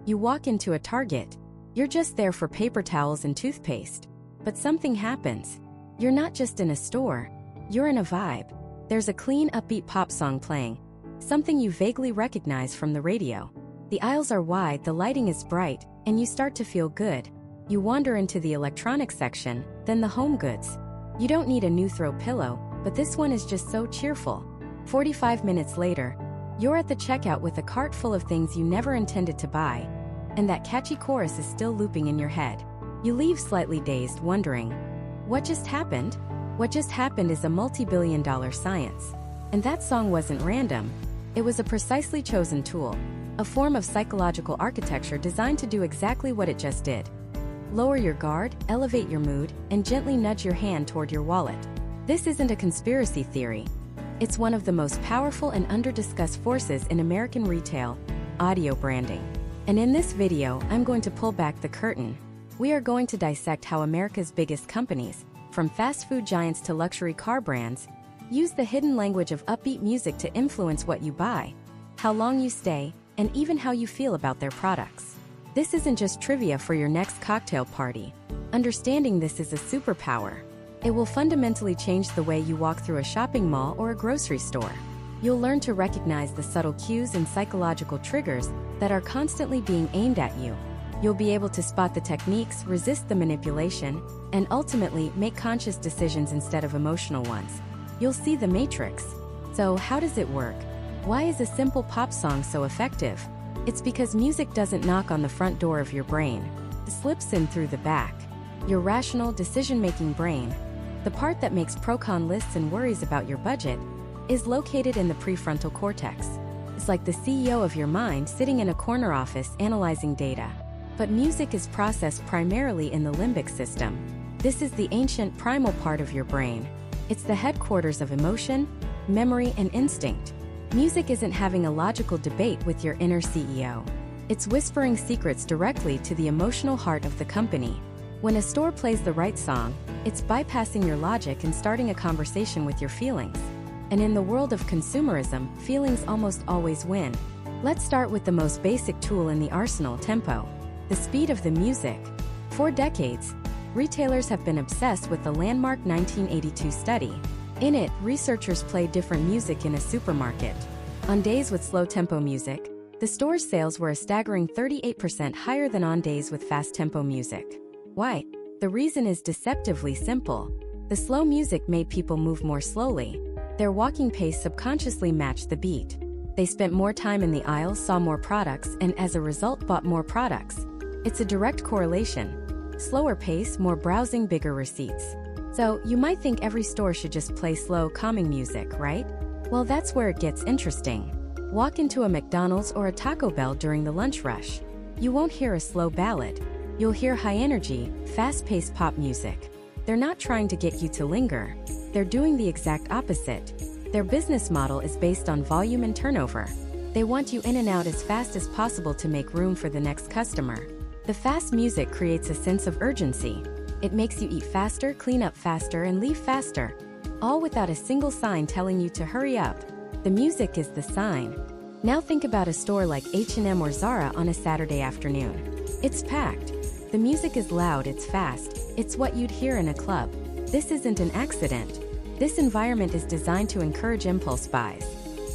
You walk into a Target. You're just there for paper towels and toothpaste. But something happens. You're not just in a store. You're in a vibe. There's a clean, upbeat pop song playing. Something you vaguely recognize from the radio. The aisles are wide, the lighting is bright, and you start to feel good. You wander into the electronics section, then the home goods. You don't need a new throw pillow, but this one is just so cheerful. 45 minutes later, you're at the checkout with a cart full of things you never intended to buy, and that catchy chorus is still looping in your head. You leave slightly dazed, wondering, what just happened? What just happened is a multi-billion-dollar science. And that song wasn't random. It was a precisely chosen tool, a form of psychological architecture designed to do exactly what it just did. Lower your guard, elevate your mood, and gently nudge your hand toward your wallet. This isn't a conspiracy theory. It's one of the most powerful and under-discussed forces in American retail, audio branding. And in this video, I'm going to pull back the curtain. We are going to dissect how America's biggest companies, from fast food giants to luxury car brands, use the hidden language of upbeat music to influence what you buy, how long you stay, and even how you feel about their products. This isn't just trivia for your next cocktail party. Understanding this is a superpower. It will fundamentally change the way you walk through a shopping mall or a grocery store. You'll learn to recognize the subtle cues and psychological triggers that are constantly being aimed at you. You'll be able to spot the techniques, resist the manipulation, and ultimately make conscious decisions instead of emotional ones. You'll see the matrix. So, how does it work? Why is a simple pop song so effective? It's because music doesn't knock on the front door of your brain. It slips in through the back. Your rational, decision-making brain, the part that makes pro-con lists and worries about your budget, is located in the prefrontal cortex. It's like the CEO of your mind sitting in a corner office analyzing data. But music is processed primarily in the limbic system. This is the ancient primal part of your brain. It's the headquarters of emotion, memory, and instinct. Music isn't having a logical debate with your inner CEO. It's whispering secrets directly to the emotional heart of the company. When a store plays the right song, it's bypassing your logic and starting a conversation with your feelings. And in the world of consumerism, feelings almost always win. Let's start with the most basic tool in the arsenal, tempo. The speed of the music. For decades, retailers have been obsessed with the landmark 1982 study. In it, researchers played different music in a supermarket. On days with slow-tempo music, the store's sales were a staggering 38% higher than on days with fast-tempo music. Why? The reason is deceptively simple. The slow music made people move more slowly. Their walking pace subconsciously matched the beat. They spent more time in the aisles, saw more products, and as a result bought more products. It's a direct correlation. Slower pace, more browsing, bigger receipts. So, you might think every store should just play slow, calming music, right? Well, that's where it gets interesting. Walk into a McDonald's or a Taco Bell during the lunch rush. You won't hear a slow ballad. You'll hear high-energy, fast-paced pop music. They're not trying to get you to linger. They're doing the exact opposite. Their business model is based on volume and turnover. They want you in and out as fast as possible to make room for the next customer. The fast music creates a sense of urgency. It makes you eat faster, clean up faster, and leave faster, all without a single sign telling you to hurry up. The music is the sign. Now think about a store like H&M or Zara on a Saturday afternoon. It's packed. The music is loud, it's fast. It's what you'd hear in a club. This isn't an accident. This environment is designed to encourage impulse buys.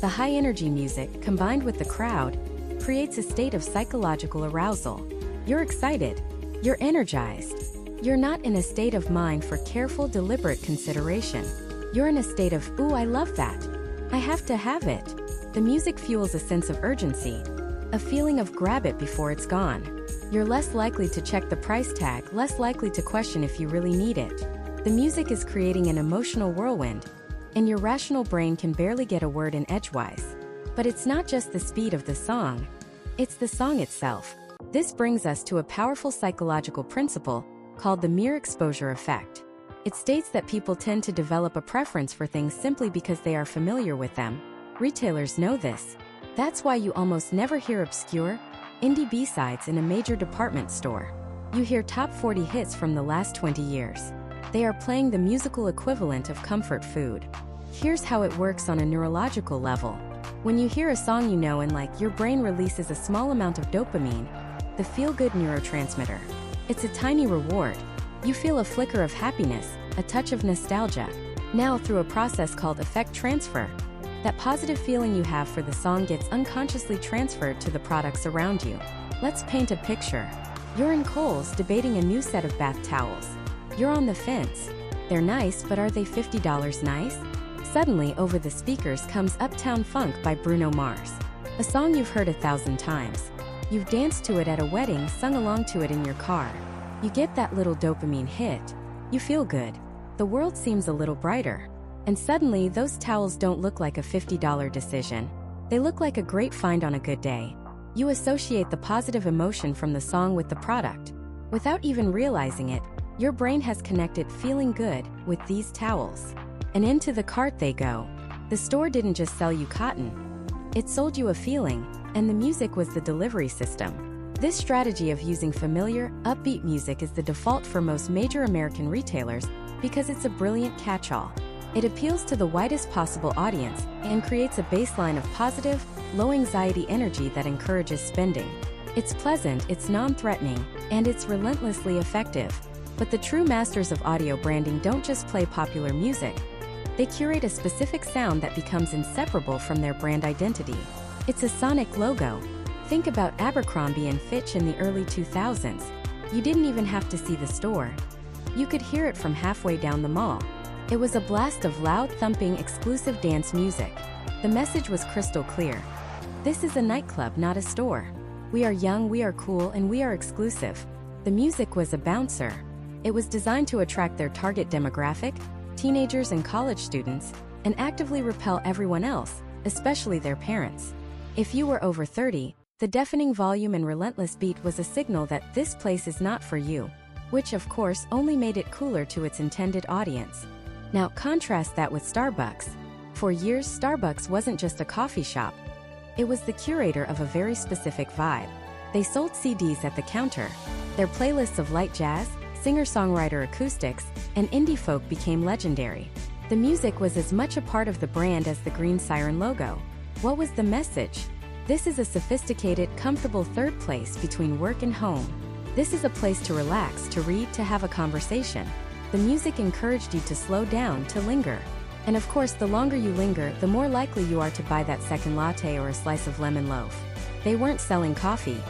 The high-energy music, combined with the crowd, creates a state of psychological arousal. You're excited. You're energized. You're not in a state of mind for careful, deliberate consideration. You're in a state of, ooh, I love that. I have to have it. The music fuels a sense of urgency, a feeling of grab it before it's gone. You're less likely to check the price tag, less likely to question if you really need it. The music is creating an emotional whirlwind, and your rational brain can barely get a word in edgewise. But it's not just the speed of the song, it's the song itself. This brings us to a powerful psychological principle called the mere exposure effect. It states that people tend to develop a preference for things simply because they are familiar with them. Retailers know this. That's why you almost never hear obscure, indie B-sides in a major department store. You hear top 40 hits from the last 20 years. They are playing the musical equivalent of comfort food. Here's how it works on a neurological level. When you hear a song you know and like, your brain releases a small amount of dopamine, the feel-good neurotransmitter. It's a tiny reward. You feel a flicker of happiness, a touch of nostalgia. Now, through a process called effect transfer, that positive feeling you have for the song gets unconsciously transferred to the products around you. Let's paint a picture. You're in Kohl's debating a new set of bath towels. You're on the fence. They're nice, but are they $50 nice? Suddenly, over the speakers comes Uptown Funk by Bruno Mars. A song you've heard 1,000 times. You've danced to it at a wedding, sung along to it in your car. You get that little dopamine hit. You feel good. The world seems a little brighter. And suddenly, those towels don't look like a $50 decision. They look like a great find on a good day. You associate the positive emotion from the song with the product. Without even realizing it, your brain has connected feeling good with these towels. And into the cart they go. The store didn't just sell you cotton. It sold you a feeling, and the music was the delivery system. This strategy of using familiar, upbeat music is the default for most major American retailers because it's a brilliant catch-all. It appeals to the widest possible audience and creates a baseline of positive, low-anxiety energy that encourages spending. It's pleasant, it's non-threatening, and it's relentlessly effective. But the true masters of audio branding don't just play popular music. They curate a specific sound that becomes inseparable from their brand identity. It's a sonic logo. Think about Abercrombie & Fitch in the early 2000s. You didn't even have to see the store. You could hear it from halfway down the mall. It was a blast of loud, thumping, exclusive dance music. The message was crystal clear. This is a nightclub, not a store. We are young, we are cool, and we are exclusive. The music was a bouncer. It was designed to attract their target demographic, teenagers and college students, and actively repel everyone else, especially their parents. If you were over 30, the deafening volume and relentless beat was a signal that this place is not for you, which of course only made it cooler to its intended audience. Now contrast that with Starbucks. For years, Starbucks wasn't just a coffee shop. It was the curator of a very specific vibe. They sold CDs at the counter. Their playlists of light jazz, singer-songwriter acoustics, and indie folk became legendary. The music was as much a part of the brand as the green siren logo. What was the message? This is a sophisticated, comfortable third place between work and home. This is a place to relax, to read, to have a conversation. The music encouraged you to slow down, to linger. And of course, the longer you linger, the more likely you are to buy that second latte or a slice of lemon loaf. They weren't selling coffee.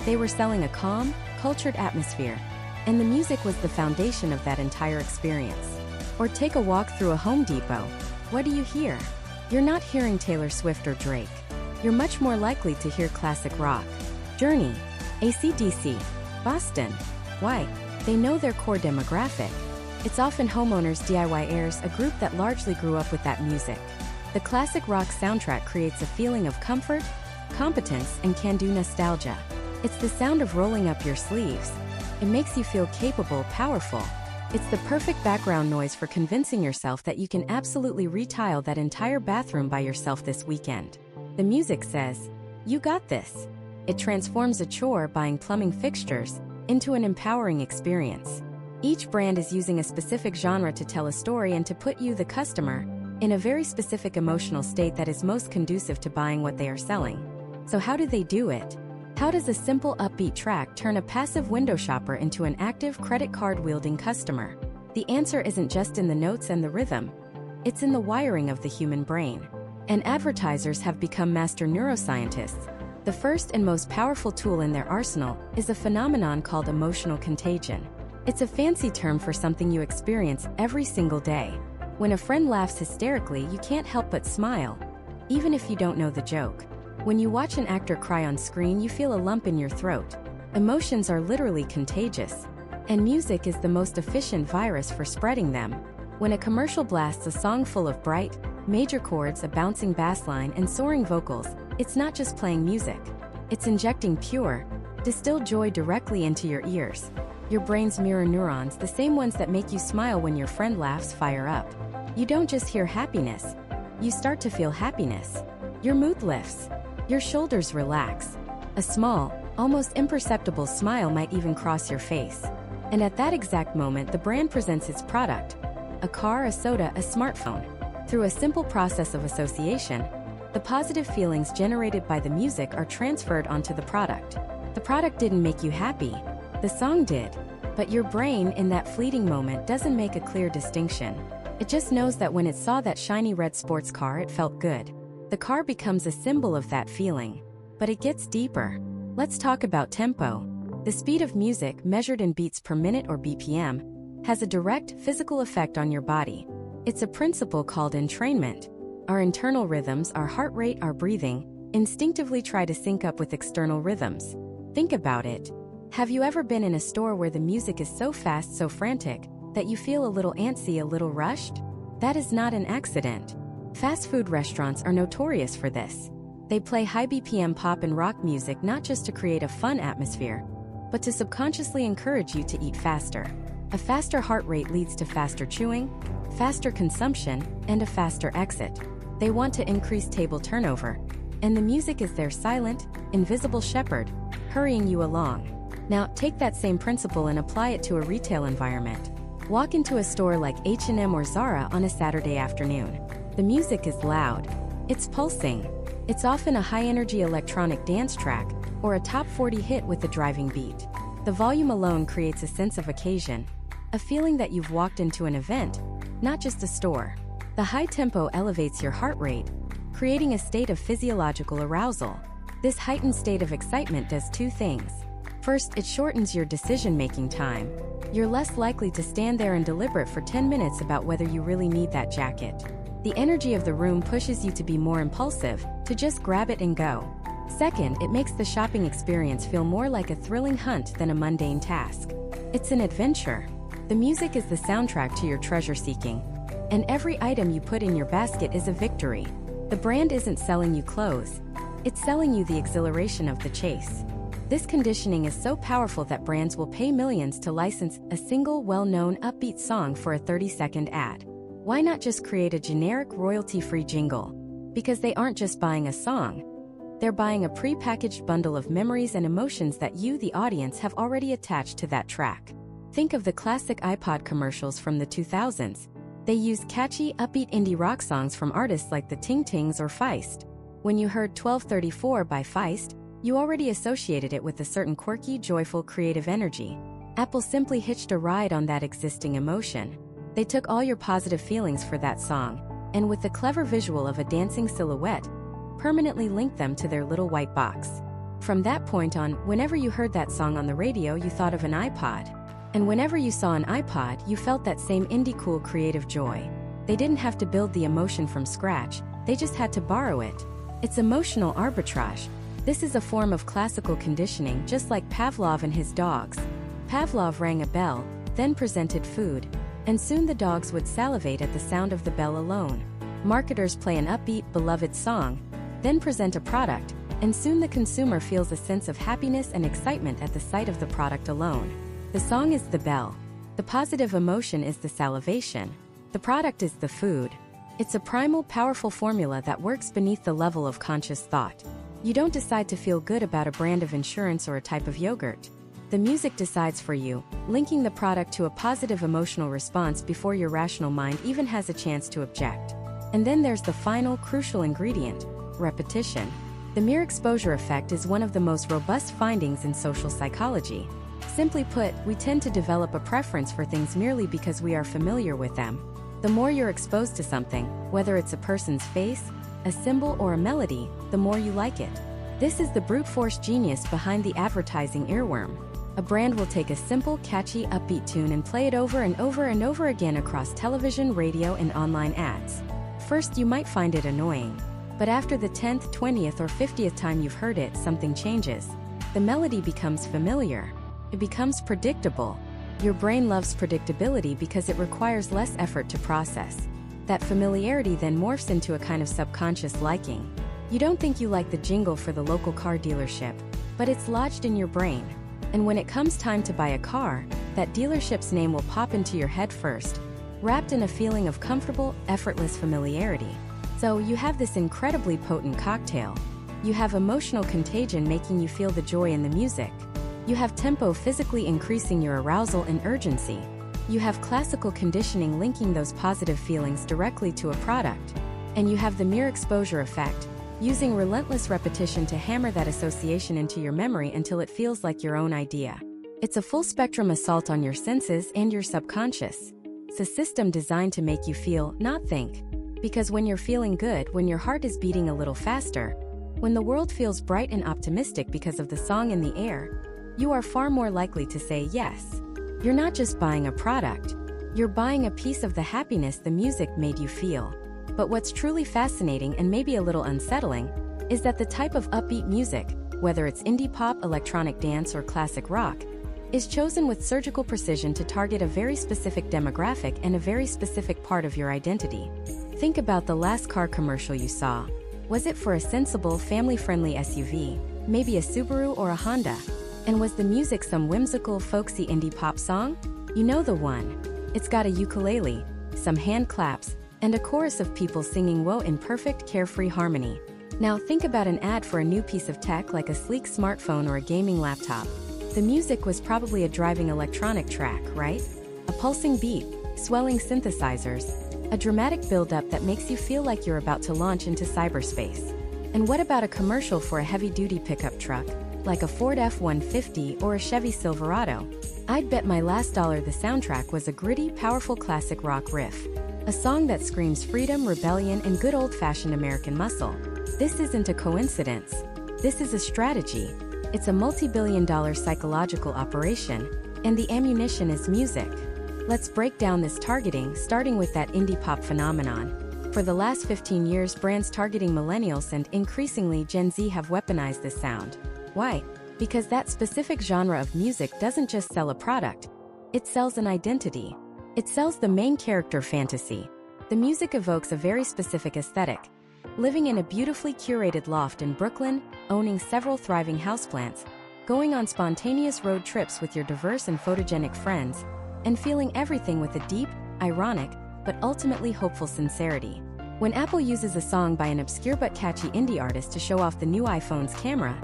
They were selling a calm, cultured atmosphere. And the music was the foundation of that entire experience. Or take a walk through a Home Depot. What do you hear? You're not hearing Taylor Swift or Drake. You're much more likely to hear classic rock. Journey, AC/DC, Boston. Why? They know their core demographic. It's often homeowners, DIYers, a group that largely grew up with that music. The classic rock soundtrack creates a feeling of comfort, competence, and can-do nostalgia. It's the sound of rolling up your sleeves. It makes you feel capable, powerful. It's the perfect background noise for convincing yourself that you can absolutely retile that entire bathroom by yourself this weekend. The music says, "You got this." It transforms a chore, buying plumbing fixtures, into an empowering experience. Each brand is using a specific genre to tell a story and to put you, the customer, in a very specific emotional state that is most conducive to buying what they are selling. So how do they do it? How does a simple upbeat track turn a passive window shopper into an active credit card-wielding customer? The answer isn't just in the notes and the rhythm. It's in the wiring of the human brain. And advertisers have become master neuroscientists. The first and most powerful tool in their arsenal is a phenomenon called emotional contagion. It's a fancy term for something you experience every single day. When a friend laughs hysterically, you can't help but smile, even if you don't know the joke. When you watch an actor cry on screen, you feel a lump in your throat. Emotions are literally contagious, and music is the most efficient virus for spreading them. When a commercial blasts a song full of bright, major chords, a bouncing bass line, and soaring vocals, it's not just playing music. It's injecting pure, distilled joy directly into your ears. Your brain's mirror neurons, the same ones that make you smile when your friend laughs, fire up. You don't just hear happiness. You start to feel happiness. Your mood lifts. Your shoulders relax. A small, almost imperceptible smile might even cross your face. And at that exact moment, the brand presents its product. A car, a soda, a smartphone. Through a simple process of association, the positive feelings generated by the music are transferred onto the product. The product didn't make you happy. The song did. But your brain, in that fleeting moment, doesn't make a clear distinction. It just knows that when it saw that shiny red sports car, it felt good. The car becomes a symbol of that feeling. But it gets deeper. Let's talk about tempo. The speed of music, measured in beats per minute or BPM, has a direct physical effect on your body. It's a principle called entrainment. Our internal rhythms, our heart rate, our breathing, instinctively try to sync up with external rhythms. Think about it. Have you ever been in a store where the music is so fast, so frantic, that you feel a little antsy, a little rushed? That is not an accident. Fast food restaurants are notorious for this. They play high BPM pop and rock music not just to create a fun atmosphere, but to subconsciously encourage you to eat faster. A faster heart rate leads to faster chewing, faster consumption, and a faster exit. They want to increase table turnover, and the music is their silent, invisible shepherd, hurrying you along. Now, take that same principle and apply it to a retail environment. Walk into a store like H&M or Zara on a Saturday afternoon. The music is loud. It's pulsing. It's often a high-energy electronic dance track or a top 40 hit with a driving beat. The volume alone creates a sense of occasion, a feeling that you've walked into an event, not just a store. The high tempo elevates your heart rate, creating a state of physiological arousal. This heightened state of excitement does two things. First, it shortens your decision-making time. You're less likely to stand there and deliberate for 10 minutes about whether you really need that jacket. The energy of the room pushes you to be more impulsive, to just grab it and go. Second, it makes the shopping experience feel more like a thrilling hunt than a mundane task. It's an adventure. The music is the soundtrack to your treasure seeking, and every item you put in your basket is a victory. The brand isn't selling you clothes. It's selling you the exhilaration of the chase. This conditioning is so powerful that brands will pay millions to license a single well-known upbeat song for a 30-second ad. Why not just create a generic royalty-free jingle? Because they aren't just buying a song. They're buying a pre-packaged bundle of memories and emotions that you, the audience, have already attached to that track. Think of the classic iPod commercials from the 2000s. They used catchy, upbeat indie rock songs from artists like the Ting Tings or Feist. When you heard 1234 by Feist, you already associated it with a certain quirky, joyful, creative energy. Apple simply hitched a ride on that existing emotion. They took all your positive feelings for that song, and with the clever visual of a dancing silhouette, permanently linked them to their little white box. From that point on, whenever you heard that song on the radio, you thought of an iPod. And whenever you saw an iPod, you felt that same indie cool creative joy. They didn't have to build the emotion from scratch, they just had to borrow it. It's emotional arbitrage. This is a form of classical conditioning, just like Pavlov and his dogs. Pavlov rang a bell, then presented food, and soon the dogs would salivate at the sound of the bell alone. Marketers play an upbeat, beloved song, then present a product, and soon the consumer feels a sense of happiness and excitement at the sight of the product alone. The song is the bell. The positive emotion is the salivation. The product is the food. It's a primal, powerful formula that works beneath the level of conscious thought. You don't decide to feel good about a brand of insurance or a type of yogurt. The music decides for you, linking the product to a positive emotional response before your rational mind even has a chance to object. And then there's the final, crucial ingredient: repetition. The mere exposure effect is one of the most robust findings in social psychology. Simply put, we tend to develop a preference for things merely because we are familiar with them. The more you're exposed to something, whether it's a person's face, a symbol, or a melody, the more you like it. This is the brute force genius behind the advertising earworm. A brand will take a simple, catchy, upbeat tune and play it over and over and over again across television, radio, and online ads. First, you might find it annoying. But after the 10th, 20th, or 50th time you've heard it, something changes. The melody becomes familiar. It becomes predictable. Your brain loves predictability because it requires less effort to process. That familiarity then morphs into a kind of subconscious liking. You don't think you like the jingle for the local car dealership, but it's lodged in your brain. And when it comes time to buy a car, that dealership's name will pop into your head first, wrapped in a feeling of comfortable, effortless familiarity. So you have this incredibly potent cocktail. You have emotional contagion making you feel the joy in the music. You have tempo physically increasing your arousal and urgency. You have classical conditioning linking those positive feelings directly to a product. And you have the mere exposure effect. using relentless repetition to hammer that association into your memory until it feels like your own idea. It's a full-spectrum assault on your senses and your subconscious. It's a system designed to make you feel, not think. Because when you're feeling good, when your heart is beating a little faster, when the world feels bright and optimistic because of the song in the air, you are far more likely to say yes. You're not just buying a product, you're buying a piece of the happiness the music made you feel. But what's truly fascinating and maybe a little unsettling is that the type of upbeat music, whether it's indie pop, electronic dance, or classic rock, is chosen with surgical precision to target a very specific demographic and a very specific part of your identity. Think about the last car commercial you saw. Was it for a sensible, family-friendly SUV, maybe a Subaru or a Honda? And was the music some whimsical, folksy indie pop song? You know the one. It's got a ukulele, some hand claps, and a chorus of people singing "Whoa" in perfect, carefree harmony. Now think about an ad for a new piece of tech like a sleek smartphone or a gaming laptop. The music was probably a driving electronic track, right? A pulsing beat, swelling synthesizers, a dramatic build-up that makes you feel like you're about to launch into cyberspace. And what about a commercial for a heavy-duty pickup truck, like a Ford F-150 or a Chevy Silverado? I'd bet my last dollar the soundtrack was a gritty, powerful classic rock riff. A song that screams freedom, rebellion, and good old-fashioned American muscle. This isn't a coincidence. This is a strategy. It's a multi-billion-dollar psychological operation, and the ammunition is music. Let's break down this targeting, starting with that indie pop phenomenon. For the last 15 years, brands targeting millennials and increasingly Gen Z have weaponized this sound. Why? Because that specific genre of music doesn't just sell a product, it sells an identity. It sells the main character fantasy. The music evokes a very specific aesthetic. Living in a beautifully curated loft in Brooklyn, owning several thriving houseplants, going on spontaneous road trips with your diverse and photogenic friends, and feeling everything with a deep, ironic, but ultimately hopeful sincerity. When Apple uses a song by an obscure but catchy indie artist to show off the new iPhone's camera,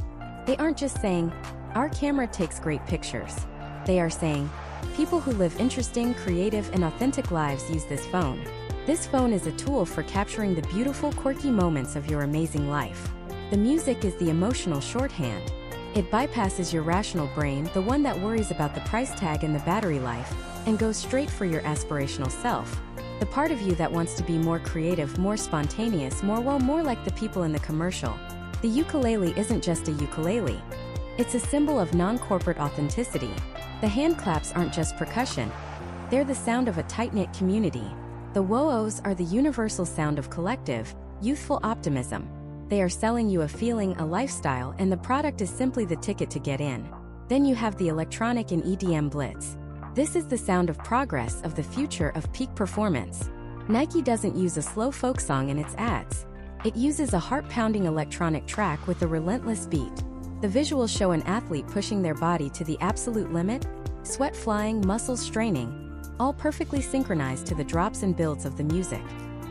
they aren't just saying, "Our camera takes great pictures." They are saying, "People who live interesting, creative, and authentic lives use this phone." This phone is a tool for capturing the beautiful, quirky moments of your amazing life. The music is the emotional shorthand. It bypasses your rational brain, the one that worries about the price tag and the battery life, and goes straight for your aspirational self. The part of you that wants to be more creative, more spontaneous, more like the people in the commercial. The ukulele isn't just a ukulele. It's a symbol of non-corporate authenticity. The hand claps aren't just percussion. They're the sound of a tight-knit community. The whoa-ohs are the universal sound of collective, youthful optimism. They are selling you a feeling, a lifestyle, and the product is simply the ticket to get in. Then you have the electronic and EDM blitz. This is the sound of progress, of the future, of peak performance. Nike doesn't use a slow folk song in its ads. It uses a heart-pounding electronic track with a relentless beat. The visuals show an athlete pushing their body to the absolute limit, sweat flying, muscles straining, all perfectly synchronized to the drops and builds of the music.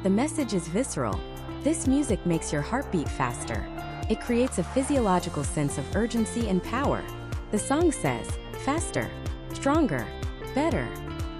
The message is visceral. This music makes your heart beat faster. It creates a physiological sense of urgency and power. The song says, faster, stronger, better.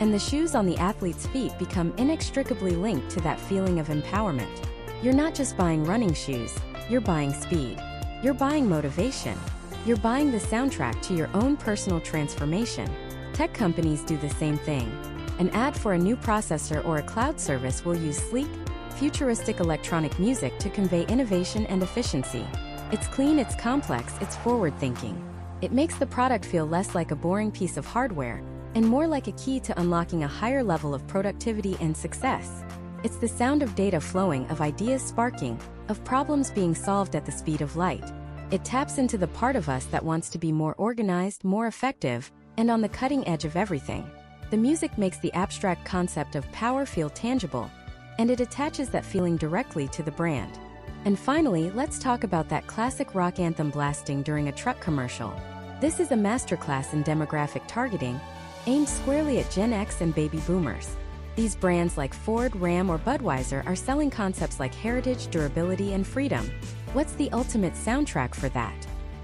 And the shoes on the athlete's feet become inextricably linked to that feeling of empowerment. You're not just buying running shoes, you're buying speed. You're buying motivation. You're buying the soundtrack to your own personal transformation. Tech companies do the same thing. An ad for a new processor or a cloud service will use sleek, futuristic electronic music to convey innovation and efficiency. It's clean, it's complex, it's forward-thinking. It makes the product feel less like a boring piece of hardware and more like a key to unlocking a higher level of productivity and success. It's the sound of data flowing, of ideas sparking, of problems being solved at the speed of light. It taps into the part of us that wants to be more organized, more effective, and on the cutting edge of everything. The music makes the abstract concept of power feel tangible, and it attaches that feeling directly to the brand. And finally, let's talk about that classic rock anthem blasting during a truck commercial. This is a masterclass in demographic targeting, aimed squarely at Gen X and baby boomers. These brands like Ford, Ram, or Budweiser are selling concepts like heritage, durability, and freedom. What's the ultimate soundtrack for that?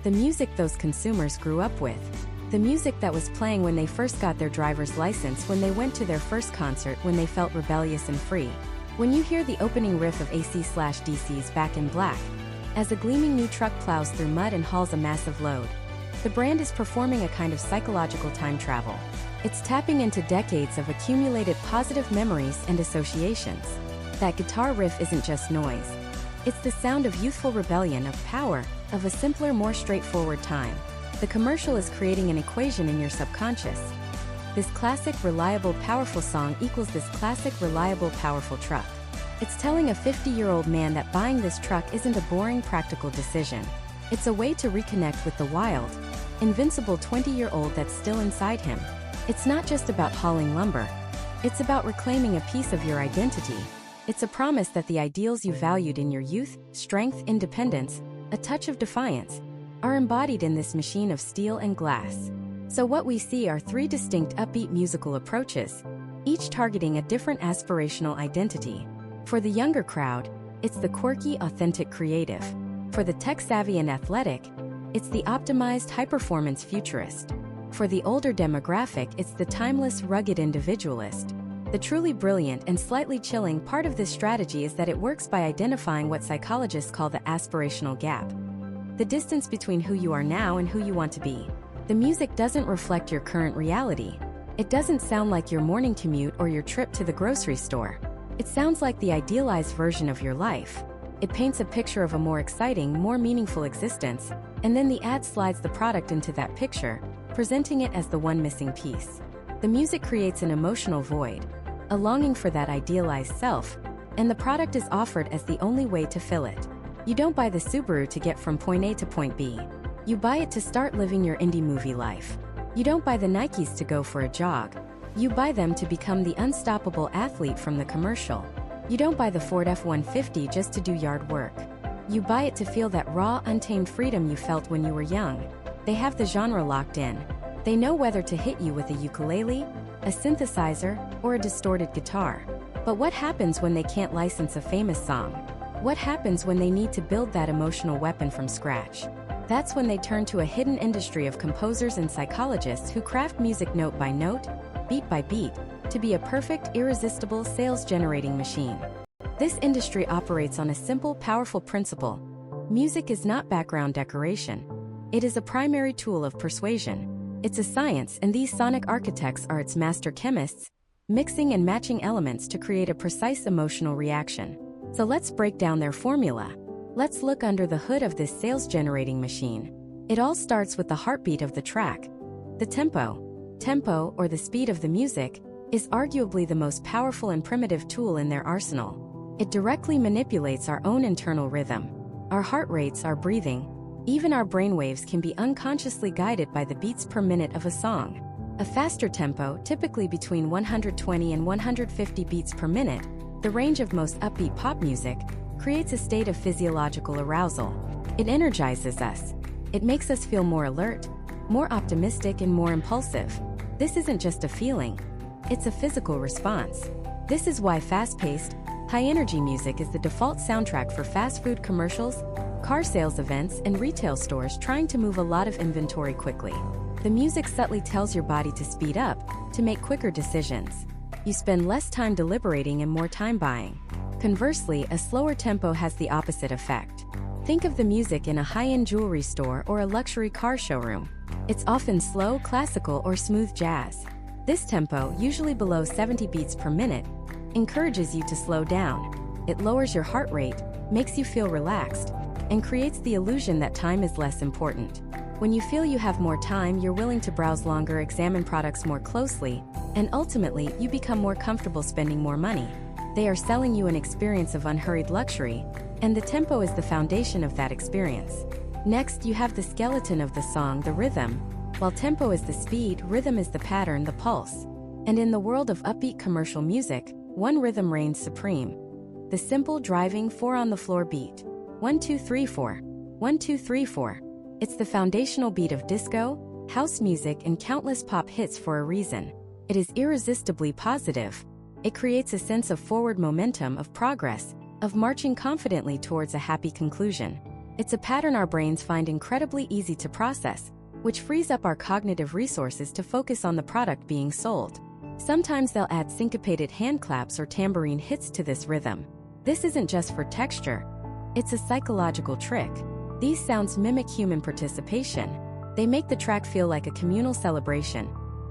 The music those consumers grew up with. The music that was playing when they first got their driver's license, when they went to their first concert, when they felt rebellious and free. When you hear the opening riff of AC/DC's Back in Black, as a gleaming new truck plows through mud and hauls a massive load. The brand is performing a kind of psychological time travel. It's tapping into decades of accumulated positive memories and associations. That guitar riff isn't just noise. It's the sound of youthful rebellion, of power, of a simpler, more straightforward time. The commercial is creating an equation in your subconscious. This classic, reliable, powerful song equals this classic, reliable, powerful truck. It's telling a 50-year-old man that buying this truck isn't a boring, practical decision. It's a way to reconnect with the wild, invincible 20-year-old that's still inside him. It's not just about hauling lumber. It's about reclaiming a piece of your identity. It's a promise that the ideals you valued in your youth, strength, independence, a touch of defiance, are embodied in this machine of steel and glass. So what we see are three distinct upbeat musical approaches, each targeting a different aspirational identity. For the younger crowd, it's the quirky, authentic creative. For the tech-savvy and athletic, it's the optimized, high-performance futurist. For the older demographic, it's the timeless, rugged individualist. The truly brilliant and slightly chilling part of this strategy is that it works by identifying what psychologists call the aspirational gap, the distance between who you are now and who you want to be. The music doesn't reflect your current reality. It doesn't sound like your morning commute or your trip to the grocery store. It sounds like the idealized version of your life. It paints a picture of a more exciting, more meaningful existence, and then the ad slides the product into that picture, presenting it as the one missing piece. The music creates an emotional void, a longing for that idealized self, and the product is offered as the only way to fill it. You don't buy the Subaru to get from point A to point B. You buy it to start living your indie movie life. You don't buy the Nikes to go for a jog. You buy them to become the unstoppable athlete from the commercial. You don't buy the Ford F-150 just to do yard work. You buy it to feel that raw, untamed freedom you felt when you were young. They have the genre locked in. They know whether to hit you with a ukulele, a synthesizer, or a distorted guitar. But what happens when they can't license a famous song? What happens when they need to build that emotional weapon from scratch? That's when they turn to a hidden industry of composers and psychologists who craft music note by note, beat by beat, to be a perfect, irresistible sales-generating machine. This industry operates on a simple, powerful principle. Music is not background decoration. It is a primary tool of persuasion. It's a science, and these sonic architects are its master chemists, mixing and matching elements to create a precise emotional reaction. So let's break down their formula. Let's look under the hood of this sales-generating machine. It all starts with the heartbeat of the track. The tempo, or the speed of the music, is arguably the most powerful and primitive tool in their arsenal. It directly manipulates our own internal rhythm. Our heart rates, our breathing, even our brainwaves can be unconsciously guided by the beats per minute of a song. A faster tempo, typically between 120 and 150 beats per minute, the range of most upbeat pop music, creates a state of physiological arousal. It energizes us. It makes us feel more alert, more optimistic, and more impulsive. This isn't just a feeling. It's a physical response. This is why fast-paced, high-energy music is the default soundtrack for fast food commercials, car sales events, and retail stores trying to move a lot of inventory quickly. The music subtly tells your body to speed up, to make quicker decisions. You spend less time deliberating and more time buying. Conversely, a slower tempo has the opposite effect. Think of the music in a high-end jewelry store or a luxury car showroom. It's often slow, classical, or smooth jazz. This tempo, usually below 70 beats per minute, encourages you to slow down. It lowers your heart rate, makes you feel relaxed, and creates the illusion that time is less important. When you feel you have more time, you're willing to browse longer, examine products more closely, and ultimately, you become more comfortable spending more money. They are selling you an experience of unhurried luxury, and the tempo is the foundation of that experience. Next, you have the skeleton of the song, the rhythm. While tempo is the speed, rhythm is the pattern, the pulse. And in the world of upbeat commercial music, one rhythm reigns supreme. The simple, driving, four-on-the-floor beat. 1, 2, 3, 4. 1, 2, 3, 4. It's the foundational beat of disco, house music, and countless pop hits for a reason. It is irresistibly positive. It creates a sense of forward momentum, of progress, of marching confidently towards a happy conclusion. It's a pattern our brains find incredibly easy to process, which frees up our cognitive resources to focus on the product being sold. Sometimes they'll add syncopated hand claps or tambourine hits to this rhythm. This isn't just for texture. It's a psychological trick. These sounds mimic human participation. They make the track feel like a communal celebration,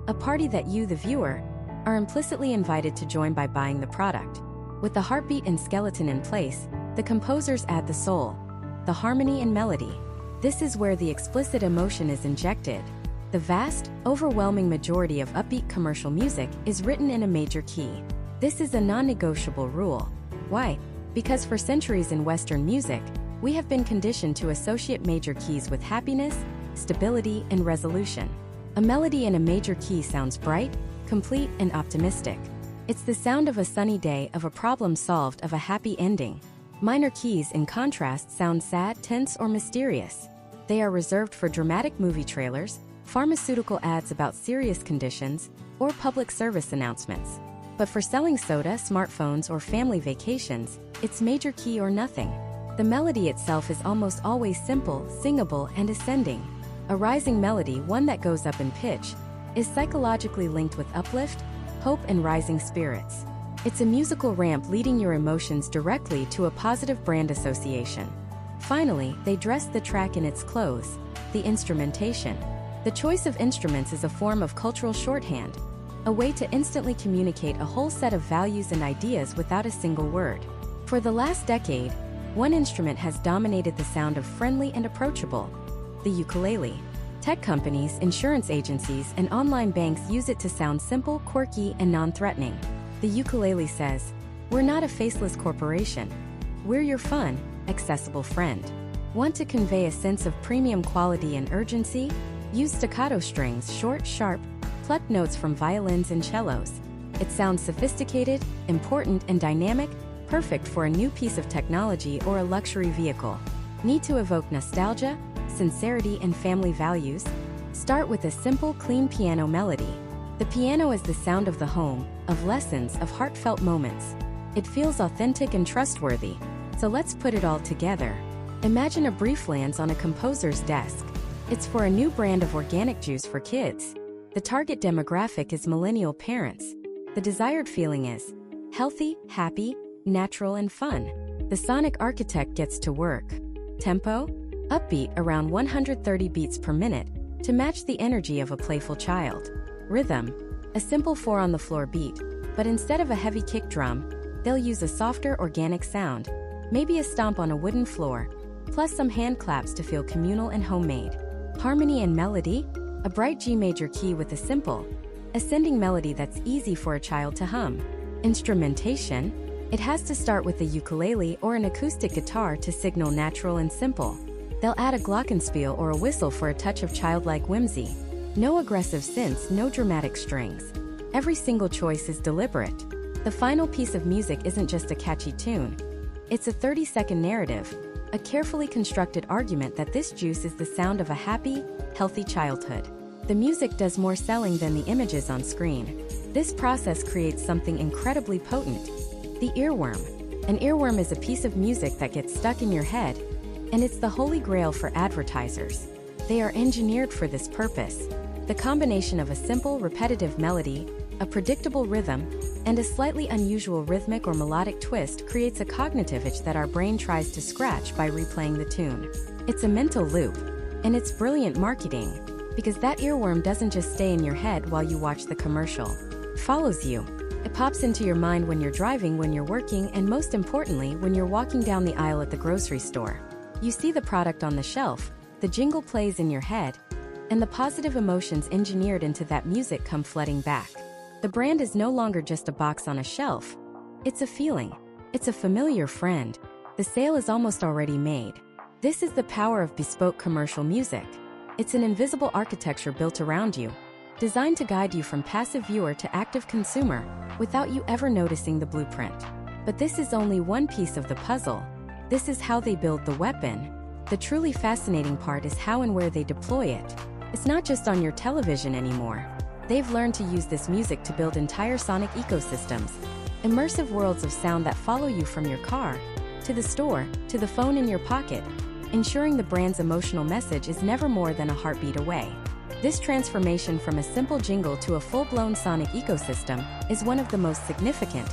a party that you, the viewer, are implicitly invited to join by buying the product. With the heartbeat and skeleton in place, the composers add the soul, the harmony and melody. This is where the explicit emotion is injected. The vast, overwhelming majority of upbeat commercial music is written in a major key. This is a non-negotiable rule. Why? Because for centuries in Western music, we have been conditioned to associate major keys with happiness, stability, and resolution. A melody in a major key sounds bright, complete, and optimistic. It's the sound of a sunny day, of a problem solved, of a happy ending. Minor keys, in contrast, sound sad, tense, or mysterious. They are reserved for dramatic movie trailers, pharmaceutical ads about serious conditions, or public service announcements. But for selling soda, smartphones, or family vacations, it's major key or nothing. The melody itself is almost always simple, singable, and ascending. A rising melody, one that goes up in pitch, is psychologically linked with uplift, hope, and rising spirits. It's a musical ramp leading your emotions directly to a positive brand association. Finally, they dress the track in its clothes, the instrumentation. The choice of instruments is a form of cultural shorthand, a way to instantly communicate a whole set of values and ideas without a single word. For the last decade, one instrument has dominated the sound of friendly and approachable: the ukulele. Tech companies, insurance agencies, and online banks use it to sound simple, quirky, and non-threatening. The ukulele says, "We're not a faceless corporation. We're your fun, accessible friend." Want to convey a sense of premium quality and urgency? Use staccato strings, short, sharp, plucked notes from violins and cellos. It sounds sophisticated, important, and dynamic, perfect for a new piece of technology or a luxury vehicle. Need to evoke nostalgia, sincerity, and family values? Start with a simple, clean piano melody. The piano is the sound of the home, of lessons, of heartfelt moments. It feels authentic and trustworthy. So let's put it all together. Imagine a brief lands on a composer's desk. It's for a new brand of organic juice for kids. The target demographic is millennial parents. The desired feeling is healthy, happy, natural, and fun. The sonic architect gets to work. Tempo? Upbeat, around 130 beats per minute, to match the energy of a playful child. Rhythm? A simple 4-on-the-floor beat, but instead of a heavy kick drum, they'll use a softer, organic sound, maybe a stomp on a wooden floor, plus some hand claps to feel communal and homemade. Harmony and melody? A bright G major key with a simple, ascending melody that's easy for a child to hum. Instrumentation? It has to start with a ukulele or an acoustic guitar to signal natural and simple. They'll add a glockenspiel or a whistle for a touch of childlike whimsy. No aggressive synths, no dramatic strings. Every single choice is deliberate. The final piece of music isn't just a catchy tune. It's a 30-second narrative, a carefully constructed argument that this juice is the sound of a happy, healthy childhood. The music does more selling than the images on screen. This process creates something incredibly potent: the earworm. An earworm is a piece of music that gets stuck in your head, and it's the holy grail for advertisers. They are engineered for this purpose. The combination of a simple, repetitive melody, a predictable rhythm, and a slightly unusual rhythmic or melodic twist creates a cognitive itch that our brain tries to scratch by replaying the tune. It's a mental loop, and it's brilliant marketing, because that earworm doesn't just stay in your head while you watch the commercial. It follows you. It pops into your mind when you're driving, when you're working, and most importantly, when you're walking down the aisle at the grocery store. You see the product on the shelf, the jingle plays in your head, and the positive emotions engineered into that music come flooding back. The brand is no longer just a box on a shelf. It's a feeling. It's a familiar friend. The sale is almost already made. This is the power of bespoke commercial music. It's an invisible architecture built around you, designed to guide you from passive viewer to active consumer, without you ever noticing the blueprint. But this is only one piece of the puzzle. This is how they build the weapon. The truly fascinating part is how and where they deploy it. It's not just on your television anymore. They've learned to use this music to build entire sonic ecosystems, immersive worlds of sound that follow you from your car, to the store, to the phone in your pocket, ensuring the brand's emotional message is never more than a heartbeat away. This transformation from a simple jingle to a full-blown sonic ecosystem is one of the most significant,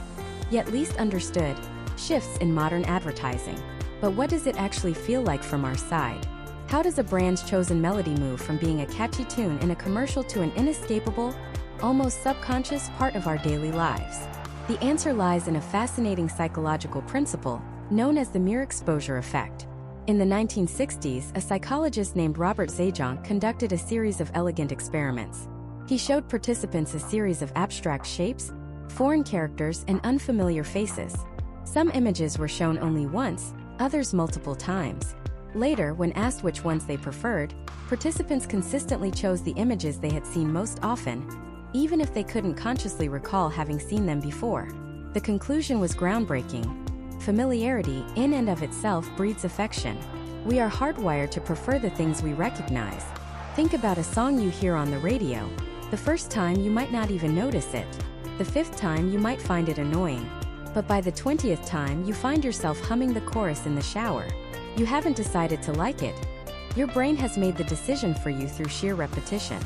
yet least understood, shifts in modern advertising. But what does it actually feel like from our side? How does a brand's chosen melody move from being a catchy tune in a commercial to an inescapable, almost subconscious part of our daily lives? The answer lies in a fascinating psychological principle known as the mere exposure effect. In the 1960s, a psychologist named Robert Zajonc conducted a series of elegant experiments. He showed participants a series of abstract shapes, foreign characters, and unfamiliar faces. Some images were shown only once, others multiple times. Later, when asked which ones they preferred, participants consistently chose the images they had seen most often, even if they couldn't consciously recall having seen them before. The conclusion was groundbreaking. Familiarity, in and of itself, breeds affection. We are hardwired to prefer the things we recognize. Think about a song you hear on the radio. The first time you might not even notice it. The fifth time you might find it annoying. But by the 20th time you find yourself humming the chorus in the shower. You haven't decided to like it. Your brain has made the decision for you through sheer repetition.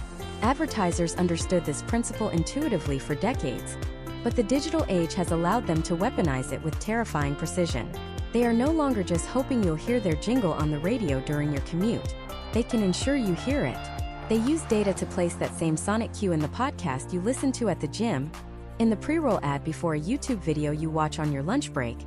Advertisers understood this principle intuitively for decades, but the digital age has allowed them to weaponize it with terrifying precision. They are no longer just hoping you'll hear their jingle on the radio during your commute. They can ensure you hear it. They use data to place that same sonic cue in the podcast you listen to at the gym, in the pre-roll ad before a YouTube video you watch on your lunch break,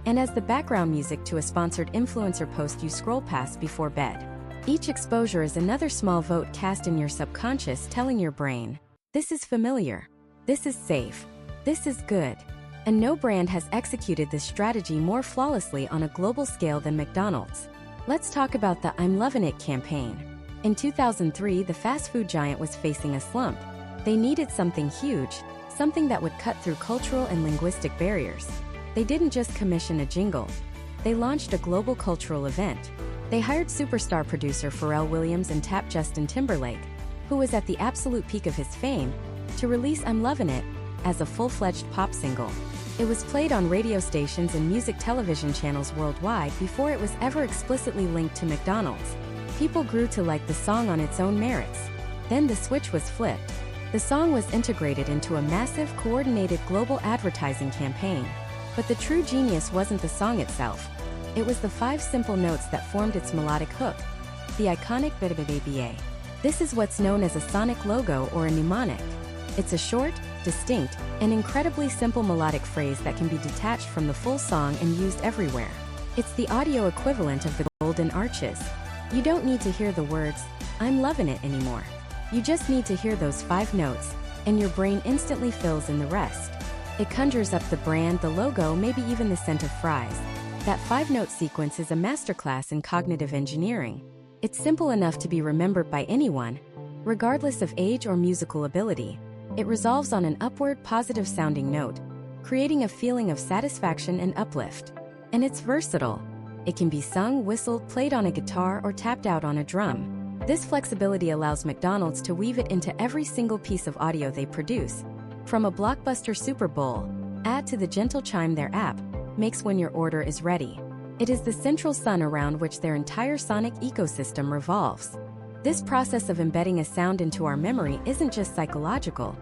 and as the background music to a sponsored influencer post you scroll past before bed. Each exposure is another small vote cast in your subconscious telling your brain, this is familiar, this is safe, this is good. And no brand has executed this strategy more flawlessly on a global scale than McDonald's. Let's talk about the I'm Lovin' It campaign. In 2003, the fast food giant was facing a slump. They needed something huge, something that would cut through cultural and linguistic barriers. They didn't just commission a jingle. They launched a global cultural event. They hired superstar producer Pharrell Williams and tapped Justin Timberlake, who was at the absolute peak of his fame, to release I'm Lovin' It as a full-fledged pop single. It was played on radio stations and music television channels worldwide before it was ever explicitly linked to McDonald's. People grew to like the song on its own merits. Then the switch was flipped. The song was integrated into a massive, coordinated global advertising campaign. But the true genius wasn't the song itself. It was the 5 simple notes that formed its melodic hook, the iconic BBBA. This is what's known as a sonic logo or a mnemonic. It's a short, distinct, and incredibly simple melodic phrase that can be detached from the full song and used everywhere. It's the audio equivalent of the golden arches. You don't need to hear the words, I'm lovin' it anymore. You just need to hear those 5 notes, and your brain instantly fills in the rest. It conjures up the brand, the logo, maybe even the scent of fries. That 5-note sequence is a masterclass in cognitive engineering. It's simple enough to be remembered by anyone, regardless of age or musical ability. It resolves on an upward, positive-sounding note, creating a feeling of satisfaction and uplift. And it's versatile. It can be sung, whistled, played on a guitar, or tapped out on a drum. This flexibility allows McDonald's to weave it into every single piece of audio they produce. From a blockbuster Super Bowl ad to the gentle chime their app makes when your order is ready. It is the central sun around which their entire sonic ecosystem revolves. This process of embedding a sound into our memory isn't just psychological,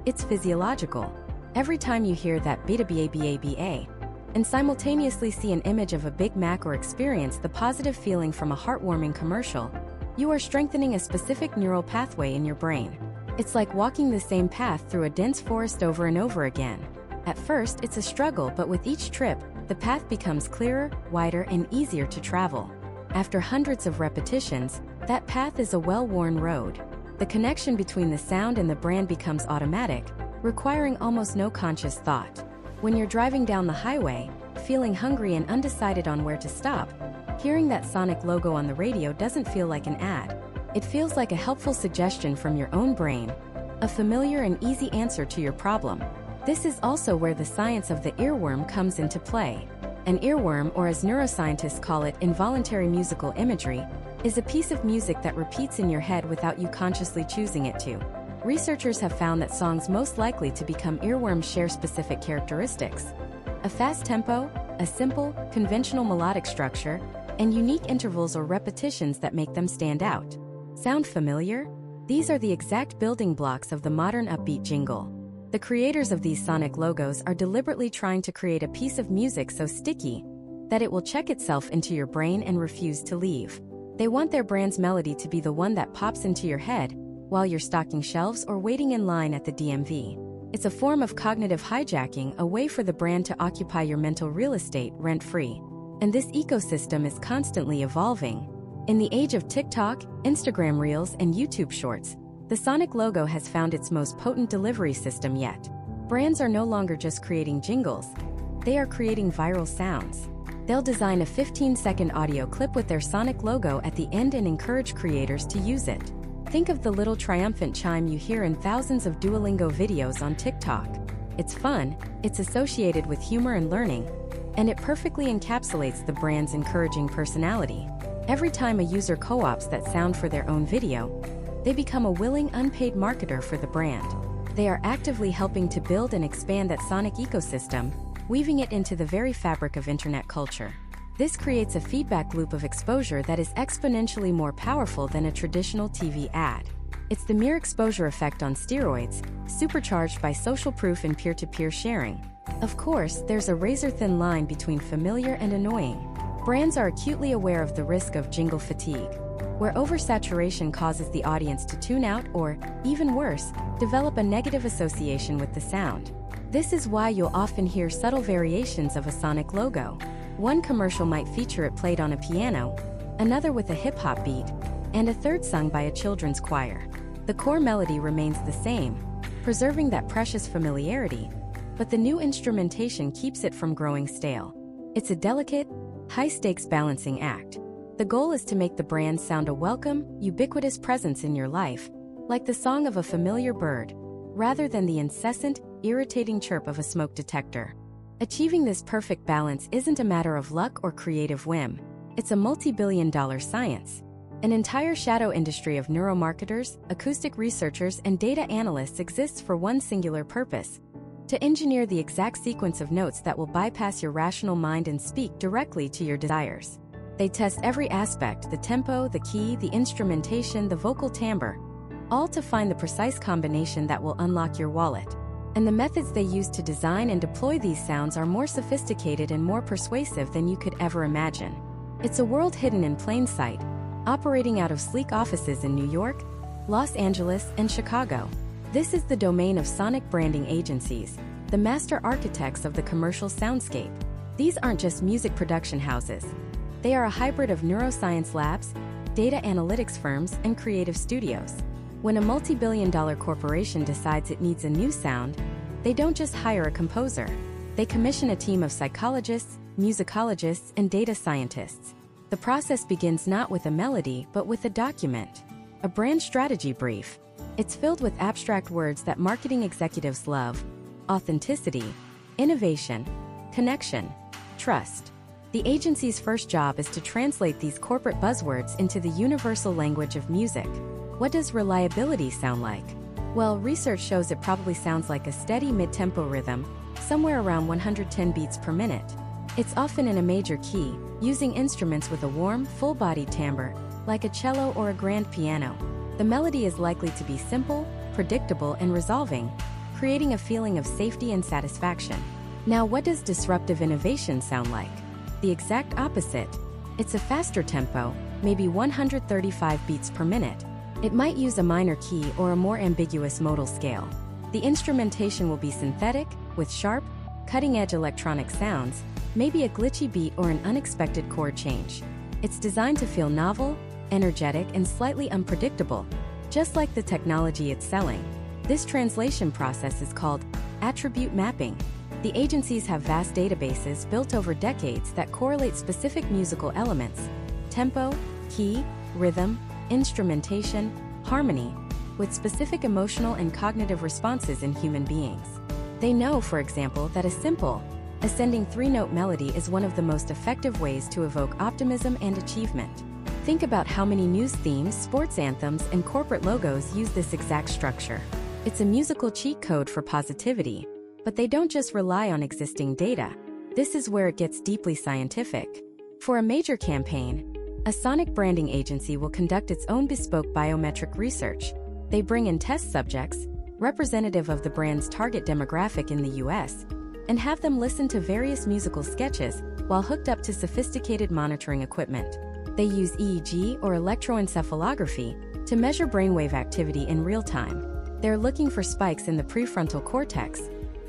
it's physiological. Every time you hear that BBBA and simultaneously see an image of a Big Mac or experience the positive feeling from a heartwarming commercial, you are strengthening a specific neural pathway in your brain. It's like walking the same path through a dense forest over and over again. At first, it's a struggle, but with each trip, the path becomes clearer, wider, and easier to travel. After hundreds of repetitions, that path is a well-worn road. The connection between the sound and the brand becomes automatic, requiring almost no conscious thought. When you're driving down the highway, feeling hungry and undecided on where to stop, hearing that sonic logo on the radio doesn't feel like an ad. It feels like a helpful suggestion from your own brain, a familiar and easy answer to your problem. This is also where the science of the earworm comes into play. An earworm, or as neuroscientists call it, involuntary musical imagery, is a piece of music that repeats in your head without you consciously choosing it to. Researchers have found that songs most likely to become earworms share specific characteristics: a fast tempo, a simple, conventional melodic structure, and unique intervals or repetitions that make them stand out. Sound familiar? These are the exact building blocks of the modern upbeat jingle. The creators of these sonic logos are deliberately trying to create a piece of music so sticky, that it will check itself into your brain and refuse to leave. They want their brand's melody to be the one that pops into your head while you're stocking shelves or waiting in line at the DMV. It's a form of cognitive hijacking, a way for the brand to occupy your mental real estate rent-free. And this ecosystem is constantly evolving. In the age of TikTok, Instagram Reels, and YouTube Shorts, the Sonic logo has found its most potent delivery system yet. Brands are no longer just creating jingles. They are creating viral sounds. They'll design a 15-second audio clip with their Sonic logo at the end and encourage creators to use it. Think of the little triumphant chime you hear in thousands of Duolingo videos on TikTok. It's fun, it's associated with humor and learning, and it perfectly encapsulates the brand's encouraging personality. Every time a user co-ops that sound for their own video, they become a willing, unpaid marketer for the brand. They are actively helping to build and expand that Sonic ecosystem, weaving it into the very fabric of internet culture. This creates a feedback loop of exposure that is exponentially more powerful than a traditional TV ad. It's the mere exposure effect on steroids, supercharged by social proof and peer-to-peer sharing. Of course, there's a razor-thin line between familiar and annoying. Brands are acutely aware of the risk of jingle fatigue, where oversaturation causes the audience to tune out or, even worse, develop a negative association with the sound. This is why you'll often hear subtle variations of a Sonic logo. One commercial might feature it played on a piano, another with a hip-hop beat, and a third sung by a children's choir. The core melody remains the same, preserving that precious familiarity, but the new instrumentation keeps it from growing stale. It's a delicate, high-stakes balancing act. The goal is to make the brand sound a welcome, ubiquitous presence in your life, like the song of a familiar bird, rather than the incessant, irritating chirp of a smoke detector. Achieving this perfect balance isn't a matter of luck or creative whim. It's a multi-billion-dollar science. An entire shadow industry of neuromarketers, acoustic researchers, and data analysts exists for one singular purpose: to engineer the exact sequence of notes that will bypass your rational mind and speak directly to your desires. They test every aspect: the tempo, the key, the instrumentation, the vocal timbre, all to find the precise combination that will unlock your wallet. And the methods they use to design and deploy these sounds are more sophisticated and more persuasive than you could ever imagine. It's a world hidden in plain sight, operating out of sleek offices in New York, Los Angeles, and Chicago. This is the domain of Sonic branding agencies, the master architects of the commercial soundscape. These aren't just music production houses. They are a hybrid of neuroscience labs, data analytics firms, and creative studios. When a multi-billion-dollar corporation decides it needs a new sound, they don't just hire a composer. They commission a team of psychologists, musicologists, and data scientists. The process begins not with a melody but with a document, a brand strategy brief. It's filled with abstract words that marketing executives love: authenticity, innovation, connection, trust. The agency's first job is to translate these corporate buzzwords into the universal language of music. What does reliability sound like? Well, research shows it probably sounds like a steady mid-tempo rhythm, somewhere around 110 beats per minute. It's often in a major key, using instruments with a warm, full-bodied timbre, like a cello or a grand piano. The melody is likely to be simple, predictable, and resolving, creating a feeling of safety and satisfaction. Now, what does disruptive innovation sound like? The exact opposite. It's a faster tempo, maybe 135 beats per minute. It might use a minor key or a more ambiguous modal scale. The instrumentation will be synthetic, with sharp, cutting-edge electronic sounds, maybe a glitchy beat or an unexpected chord change. It's designed to feel novel, energetic, and slightly unpredictable, just like the technology it's selling. This translation process is called attribute mapping. The agencies have vast databases built over decades that correlate specific musical elements: tempo, key, rhythm, instrumentation, harmony, with specific emotional and cognitive responses in human beings. They know, for example, that a simple, ascending three-note melody is one of the most effective ways to evoke optimism and achievement. Think about how many news themes, sports anthems, and corporate logos use this exact structure. It's a musical cheat code for positivity, but they don't just rely on existing data. This is where it gets deeply scientific. For a major campaign, a Sonic branding agency will conduct its own bespoke biometric research. They bring in test subjects, representative of the brand's target demographic in the US, and have them listen to various musical sketches, while hooked up to sophisticated monitoring equipment. They use EEG or electroencephalography to measure brainwave activity in real time. They're looking for spikes in the prefrontal cortex,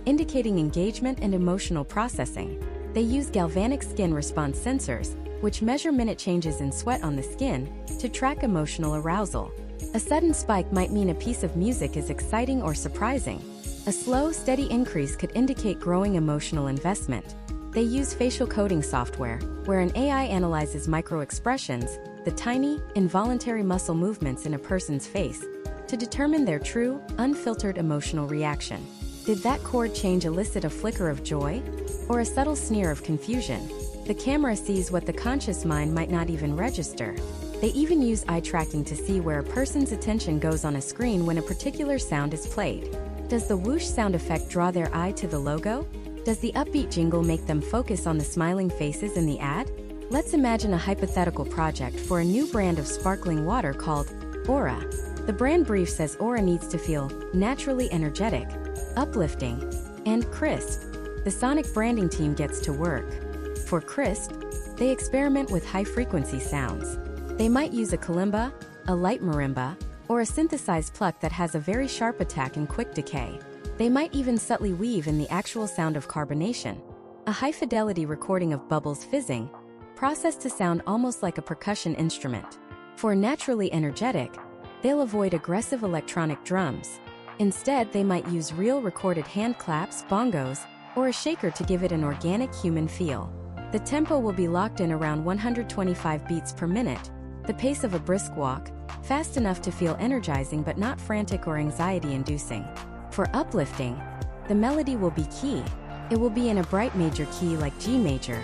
indicating engagement and emotional processing. They use galvanic skin response sensors, which measure minute changes in sweat on the skin, to track emotional arousal. A sudden spike might mean a piece of music is exciting or surprising. A slow, steady increase could indicate growing emotional investment. They use facial coding software, where an AI analyzes micro-expressions, the tiny, involuntary muscle movements in a person's face, to determine their true, unfiltered emotional reaction. Did that chord change elicit a flicker of joy? Or a subtle sneer of confusion? The camera sees what the conscious mind might not even register. They even use eye tracking to see where a person's attention goes on a screen when a particular sound is played. Does the whoosh sound effect draw their eye to the logo? Does the upbeat jingle make them focus on the smiling faces in the ad? Let's imagine a hypothetical project for a new brand of sparkling water called Aura. The brand brief says Aura needs to feel naturally energetic, uplifting, and crisp. The sonic branding team gets to work. For crisp, they experiment with high-frequency sounds. They might use a kalimba, a light marimba, or a synthesized pluck that has a very sharp attack and quick decay. They might even subtly weave in the actual sound of carbonation, a high-fidelity recording of bubbles fizzing, processed to sound almost like a percussion instrument. For naturally energetic, they'll avoid aggressive electronic drums. Instead, they might use real recorded hand claps, bongos, or a shaker to give it an organic human feel. The tempo will be locked in around 125 beats per minute, the pace of a brisk walk, fast enough to feel energizing but not frantic or anxiety-inducing. For uplifting, the melody will be key. It will be in a bright major key like G major.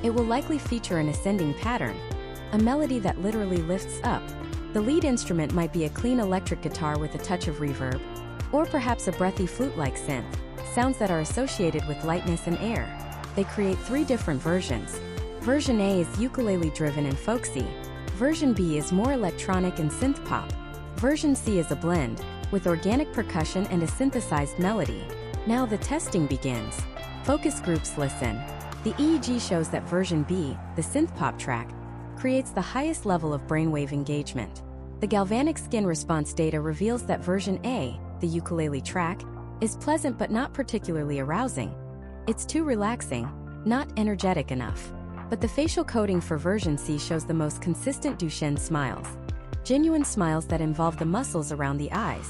It will likely feature an ascending pattern, a melody that literally lifts up. The lead instrument might be a clean electric guitar with a touch of reverb, or perhaps a breathy flute-like synth, sounds that are associated with lightness and air. They create 3 different versions. Version A is ukulele-driven and folksy. Version B is more electronic and synth-pop. Version C is a blend, with organic percussion and a synthesized melody. Now the testing begins. Focus groups listen. The EEG shows that version B, the synth-pop track, creates the highest level of brainwave engagement. The galvanic skin response data reveals that version A, the ukulele track, is pleasant but not particularly arousing. It's too relaxing, not energetic enough. But the facial coding for version C shows the most consistent Duchenne smiles. Genuine smiles that involve the muscles around the eyes.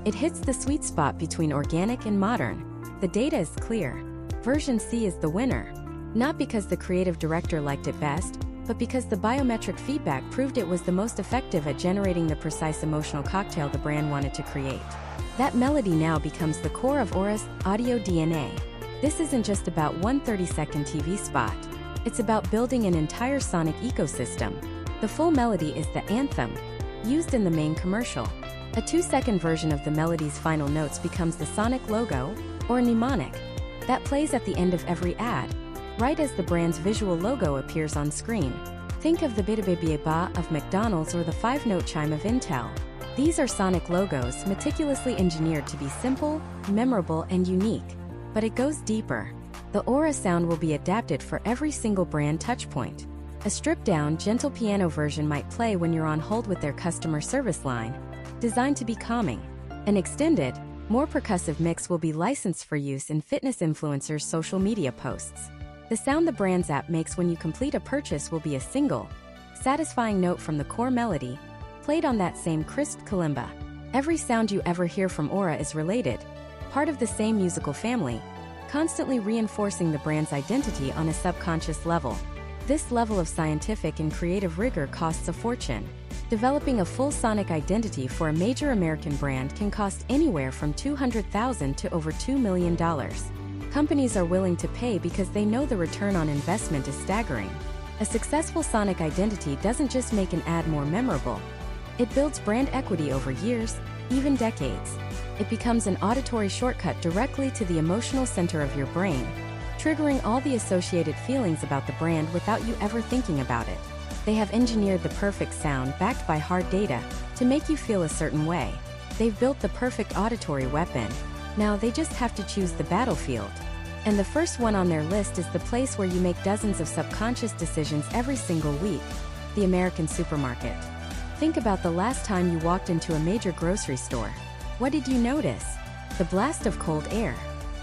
It hits the sweet spot between organic and modern. The data is clear. Version C is the winner. Not because the creative director liked it best, but because the biometric feedback proved it was the most effective at generating the precise emotional cocktail the brand wanted to create. That melody now becomes the core of Aura's audio DNA. This isn't just about one 30-second TV spot. It's about building an entire sonic ecosystem. The full melody is the anthem, used in the main commercial. A 2-second version of the melody's final notes becomes the sonic logo, or mnemonic, that plays at the end of every ad, right as the brand's visual logo appears on screen. Think of the bida-ba of McDonald's or the 5-note chime of Intel. These are sonic logos meticulously engineered to be simple, memorable, and unique. But it goes deeper. The Aura sound will be adapted for every single brand touchpoint. A stripped-down, gentle piano version might play when you're on hold with their customer service line, designed to be calming. An extended, more percussive mix will be licensed for use in fitness influencers' social media posts. The sound the brand's app makes when you complete a purchase will be a single, satisfying note from the core melody, played on that same crisp kalimba. Every sound you ever hear from Aura is related, part of the same musical family, constantly reinforcing the brand's identity on a subconscious level. This level of scientific and creative rigor costs a fortune. Developing a full sonic identity for a major American brand can cost anywhere from $200,000 to over $2 million. Companies are willing to pay because they know the return on investment is staggering. A successful sonic identity doesn't just make an ad more memorable. It builds brand equity over years, even decades. It becomes an auditory shortcut directly to the emotional center of your brain, triggering all the associated feelings about the brand without you ever thinking about it. They have engineered the perfect sound backed by hard data to make you feel a certain way. They've built the perfect auditory weapon. Now they just have to choose the battlefield. And the first one on their list is the place where you make dozens of subconscious decisions every single week, the American supermarket. Think about the last time you walked into a major grocery store. What did you notice? The blast of cold air,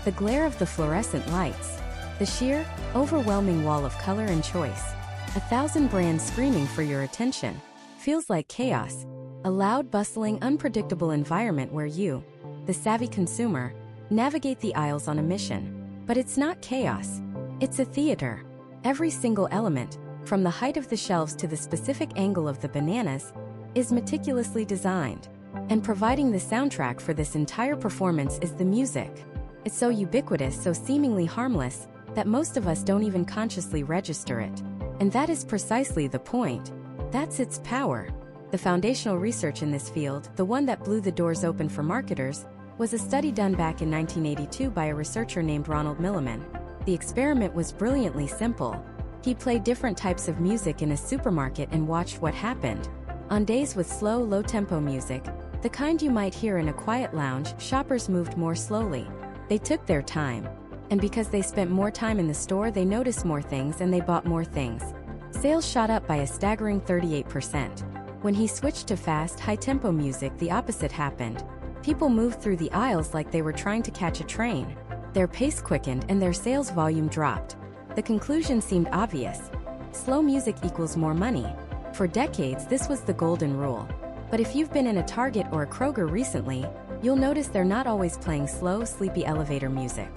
the glare of the fluorescent lights, the sheer, overwhelming wall of color and choice. 1,000 brands screaming for your attention. Feels like chaos. A loud, bustling, unpredictable environment where you, the savvy consumer, navigate the aisles on a mission. But it's not chaos. It's a theater. Every single element, from the height of the shelves to the specific angle of the bananas, is meticulously designed. And providing the soundtrack for this entire performance is the music. It's so ubiquitous, so seemingly harmless, that most of us don't even consciously register it. And that is precisely the point. That's its power. The foundational research in this field, the one that blew the doors open for marketers, was a study done back in 1982 by a researcher named Ronald Milliman. The experiment was brilliantly simple. He played different types of music in a supermarket and watched what happened. On days with slow, low-tempo music, the kind you might hear in a quiet lounge, shoppers moved more slowly. They took their time. And because they spent more time in the store, they noticed more things and they bought more things. Sales shot up by a staggering 38%. When he switched to fast, high-tempo music, the opposite happened. People moved through the aisles like they were trying to catch a train. Their pace quickened and their sales volume dropped. The conclusion seemed obvious. Slow music equals more money. For decades, this was the golden rule. But if you've been in a Target or a Kroger recently, you'll notice they're not always playing slow, sleepy elevator music.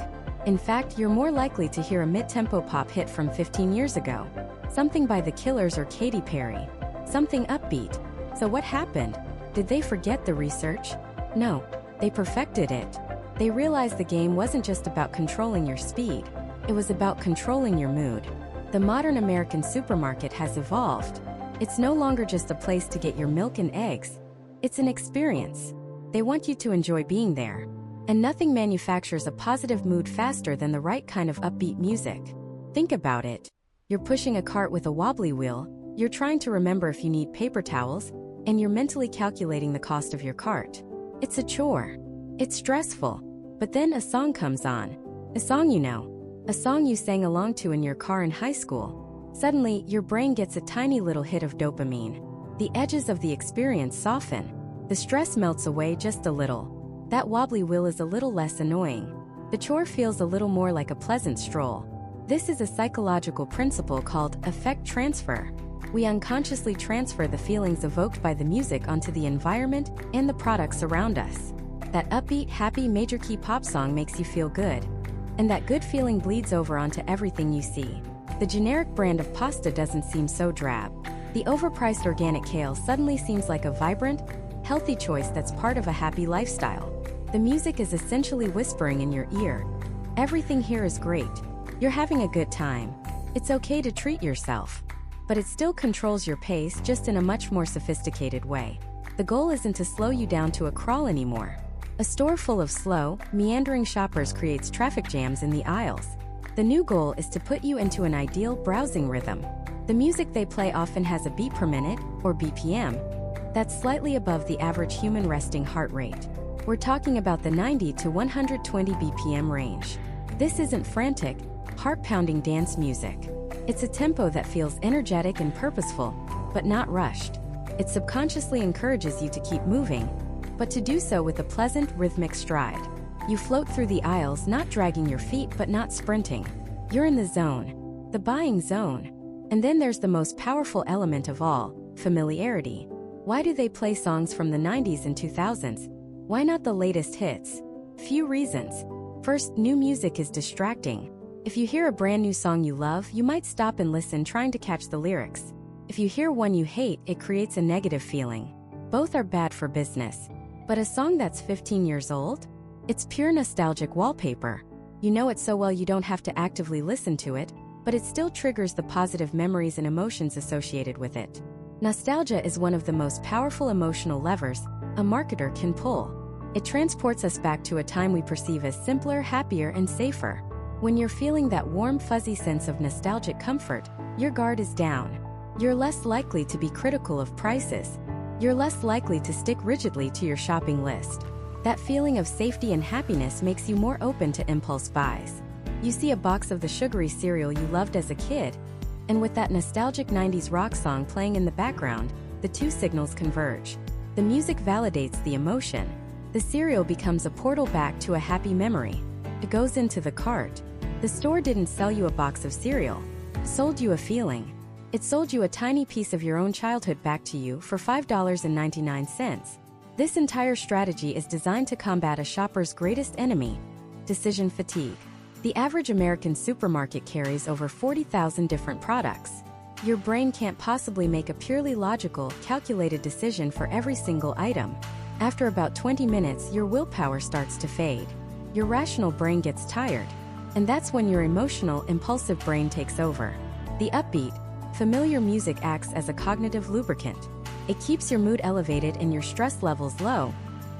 In fact, you're more likely to hear a mid-tempo pop hit from 15 years ago. Something by The Killers or Katy Perry. Something upbeat. So what happened? Did they forget the research? No, they perfected it. They realized the game wasn't just about controlling your speed. It was about controlling your mood. The modern American supermarket has evolved. It's no longer just a place to get your milk and eggs. It's an experience. They want you to enjoy being there. And nothing manufactures a positive mood faster than the right kind of upbeat music. Think about it. You're pushing a cart with a wobbly wheel, you're trying to remember if you need paper towels, and you're mentally calculating the cost of your cart. It's a chore. It's stressful. But then a song comes on. A song you know. A song you sang along to in your car in high school. Suddenly, your brain gets a tiny little hit of dopamine. The edges of the experience soften. The stress melts away just a little. That wobbly wheel is a little less annoying. The chore feels a little more like a pleasant stroll. This is a psychological principle called effect transfer. We unconsciously transfer the feelings evoked by the music onto the environment and the products around us. That upbeat, happy, major-key pop song makes you feel good. And that good feeling bleeds over onto everything you see. The generic brand of pasta doesn't seem so drab. The overpriced organic kale suddenly seems like a vibrant, healthy choice that's part of a happy lifestyle. The music is essentially whispering in your ear. Everything here is great. You're having a good time. It's okay to treat yourself. But it still controls your pace, just in a much more sophisticated way. The goal isn't to slow you down to a crawl anymore. A store full of slow, meandering shoppers creates traffic jams in the aisles. The new goal is to put you into an ideal browsing rhythm. The music they play often has a beat per minute, or BPM, that's slightly above the average human resting heart rate. We're talking about the 90 to 120 BPM range. This isn't frantic, heart-pounding dance music. It's a tempo that feels energetic and purposeful, but not rushed. It subconsciously encourages you to keep moving, but to do so with a pleasant, rhythmic stride. You float through the aisles, not dragging your feet but not sprinting. You're in the zone, the buying zone. And then there's the most powerful element of all, familiarity. Why do they play songs from the 90s and 2000s? Why not the latest hits? Few reasons. First, new music is distracting. If you hear a brand new song you love, you might stop and listen, trying to catch the lyrics. If you hear one you hate, it creates a negative feeling. Both are bad for business. But a song that's 15 years old? It's pure nostalgic wallpaper. You know it so well you don't have to actively listen to it, but it still triggers the positive memories and emotions associated with it. Nostalgia is one of the most powerful emotional levers a marketer can pull. It transports us back to a time we perceive as simpler, happier, and safer. When you're feeling that warm, fuzzy sense of nostalgic comfort, your guard is down. You're less likely to be critical of prices. You're less likely to stick rigidly to your shopping list. That feeling of safety and happiness makes you more open to impulse buys. You see a box of the sugary cereal you loved as a kid, and with that nostalgic 90s rock song playing in the background, the two signals converge. The music validates the emotion. The cereal becomes a portal back to a happy memory. It goes into the cart. The store didn't sell you a box of cereal. It sold you a feeling. It sold you a tiny piece of your own childhood back to you for $5.99. This entire strategy is designed to combat a shopper's greatest enemy, decision fatigue. The average American supermarket carries over 40,000 different products. Your brain can't possibly make a purely logical, calculated decision for every single item. After about 20 minutes, your willpower starts to fade. Your rational brain gets tired. And that's when your emotional, impulsive brain takes over. The upbeat, familiar music acts as a cognitive lubricant. It keeps your mood elevated and your stress levels low,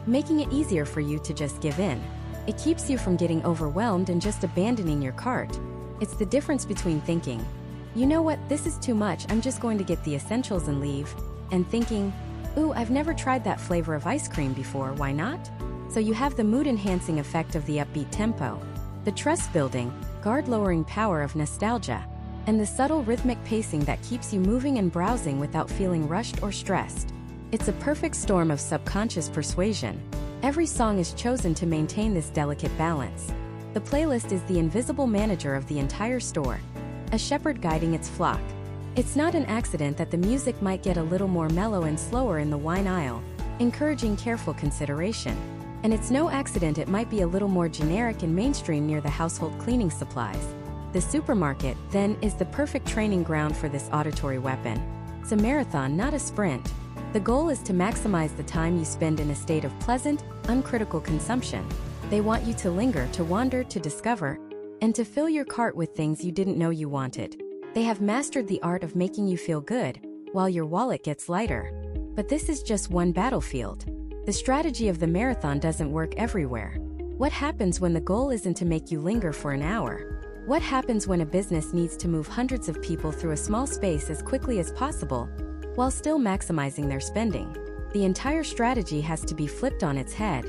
making it easier for you to just give in. It keeps you from getting overwhelmed and just abandoning your cart. It's the difference between thinking, you know what, this is too much, I'm just going to get the essentials and leave, and thinking, ooh, I've never tried that flavor of ice cream before, why not? So you have the mood-enhancing effect of the upbeat tempo, the trust-building, guard-lowering power of nostalgia, and the subtle rhythmic pacing that keeps you moving and browsing without feeling rushed or stressed. It's a perfect storm of subconscious persuasion. Every song is chosen to maintain this delicate balance. The playlist is the invisible manager of the entire store, a shepherd guiding its flock. It's not an accident that the music might get a little more mellow and slower in the wine aisle, encouraging careful consideration. And it's no accident it might be a little more generic and mainstream near the household cleaning supplies. The supermarket, then, is the perfect training ground for this auditory weapon. It's a marathon, not a sprint. The goal is to maximize the time you spend in a state of pleasant, uncritical consumption. They want you to linger, to wander, to discover, and to fill your cart with things you didn't know you wanted. They have mastered the art of making you feel good, while your wallet gets lighter. But this is just one battlefield. The strategy of the marathon doesn't work everywhere. What happens when the goal isn't to make you linger for an hour? What happens when a business needs to move hundreds of people through a small space as quickly as possible, while still maximizing their spending? The entire strategy has to be flipped on its head.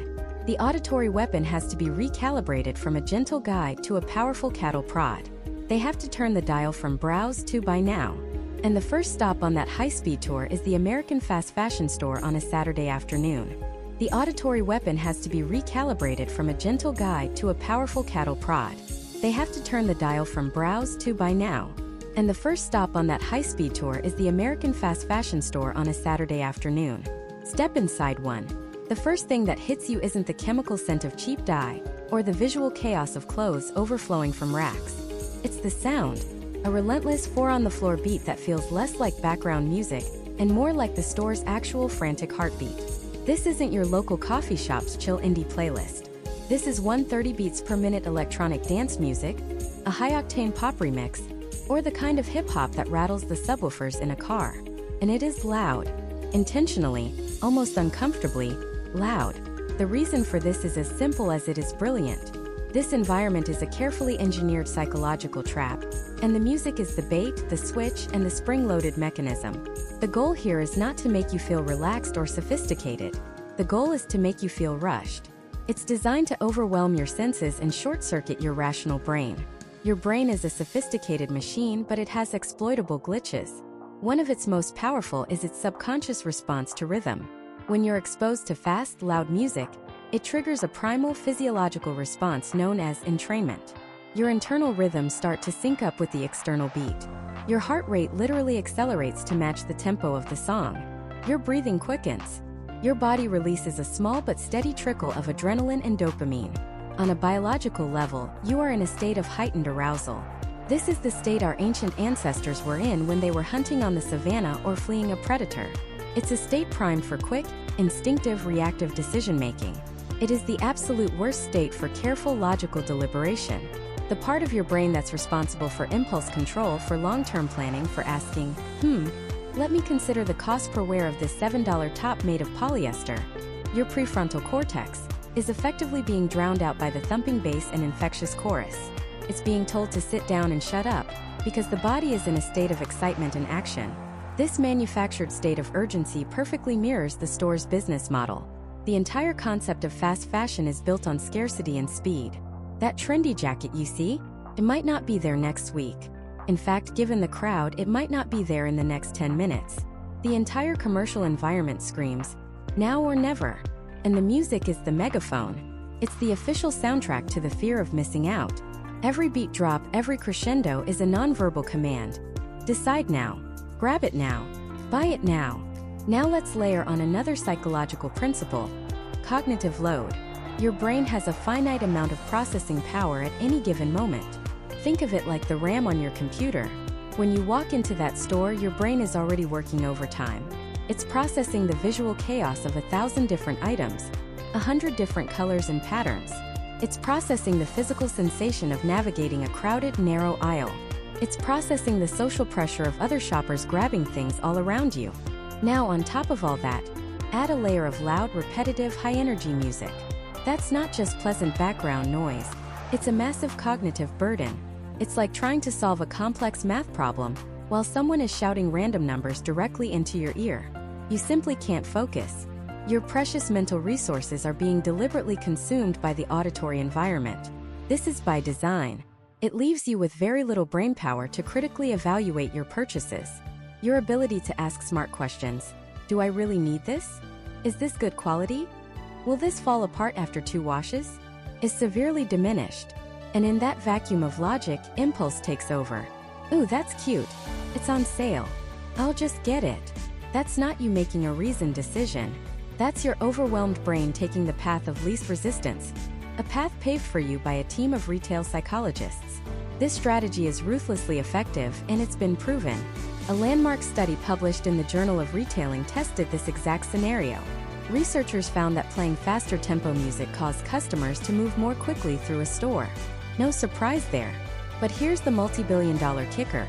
The auditory weapon has to be recalibrated from a gentle guide to a powerful cattle prod. They have to turn the dial from browse to buy now. And the first stop on that high-speed tour is the American fast fashion store on a Saturday afternoon. The auditory weapon has to be recalibrated from a gentle guide to a powerful cattle prod. They have to turn the dial from browse to buy now. And the first stop on that high-speed tour is the American fast fashion store on a Saturday afternoon. Step inside one. The first thing that hits you isn't the chemical scent of cheap dye, or the visual chaos of clothes overflowing from racks. It's the sound, a relentless four-on-the-floor beat that feels less like background music and more like the store's actual frantic heartbeat. This isn't your local coffee shop's chill indie playlist. This is 130 beats per minute electronic dance music, a high-octane pop remix, or the kind of hip-hop that rattles the subwoofers in a car. And it is loud. Intentionally, almost uncomfortably, loud. The reason for this is as simple as it is brilliant. This environment is a carefully engineered psychological trap, and the music is the bait, the switch, and the spring-loaded mechanism. The goal here is not to make you feel relaxed or sophisticated. The goal is to make you feel rushed. It's designed to overwhelm your senses and short-circuit your rational brain. Your brain is a sophisticated machine, but it has exploitable glitches. One of its most powerful is its subconscious response to rhythm. When you're exposed to fast, loud music, it triggers a primal physiological response known as entrainment. Your internal rhythms start to sync up with the external beat. Your heart rate literally accelerates to match the tempo of the song. Your breathing quickens. Your body releases a small but steady trickle of adrenaline and dopamine. On a biological level, you are in a state of heightened arousal. This is the state our ancient ancestors were in when they were hunting on the savannah or fleeing a predator. It's a state primed for quick, instinctive, reactive decision-making. It is the absolute worst state for careful, logical deliberation. The part of your brain that's responsible for impulse control, for long-term planning, for asking, let me consider the cost per wear of this $7 top made of polyester. Your prefrontal cortex is effectively being drowned out by the thumping bass and infectious chorus. It's being told to sit down and shut up, because the body is in a state of excitement and action. This manufactured state of urgency perfectly mirrors the store's business model. The entire concept of fast fashion is built on scarcity and speed. That trendy jacket you see? It might not be there next week. In fact, given the crowd, it might not be there in the next 10 minutes. The entire commercial environment screams, now or never. And the music is the megaphone. It's the official soundtrack to the fear of missing out. Every beat drop, every crescendo is a nonverbal command. Decide now. Grab it now. Buy it now. Now let's layer on another psychological principle: cognitive load. Your brain has a finite amount of processing power at any given moment. Think of it like the RAM on your computer. When you walk into that store, your brain is already working overtime. It's processing the visual chaos of 1,000 different items, 100 different colors and patterns. It's processing the physical sensation of navigating a crowded, narrow aisle. It's processing the social pressure of other shoppers grabbing things all around you. Now, on top of all that, add a layer of loud, repetitive, high-energy music. That's not just pleasant background noise. It's a massive cognitive burden. It's like trying to solve a complex math problem while someone is shouting random numbers directly into your ear. You simply can't focus. Your precious mental resources are being deliberately consumed by the auditory environment. This is by design. It leaves you with very little brain power to critically evaluate your purchases. Your ability to ask smart questions. Do I really need this? Is this good quality? Will this fall apart after 2 washes? Is severely diminished. And in that vacuum of logic, impulse takes over. Ooh, that's cute. It's on sale. I'll just get it. That's not you making a reasoned decision. That's your overwhelmed brain taking the path of least resistance, a path paved for you by a team of retail psychologists. This strategy is ruthlessly effective, and it's been proven. A landmark study published in the Journal of Retailing tested this exact scenario. Researchers found that playing faster tempo music caused customers to move more quickly through a store. No surprise there. But here's the multi-billion-dollar kicker.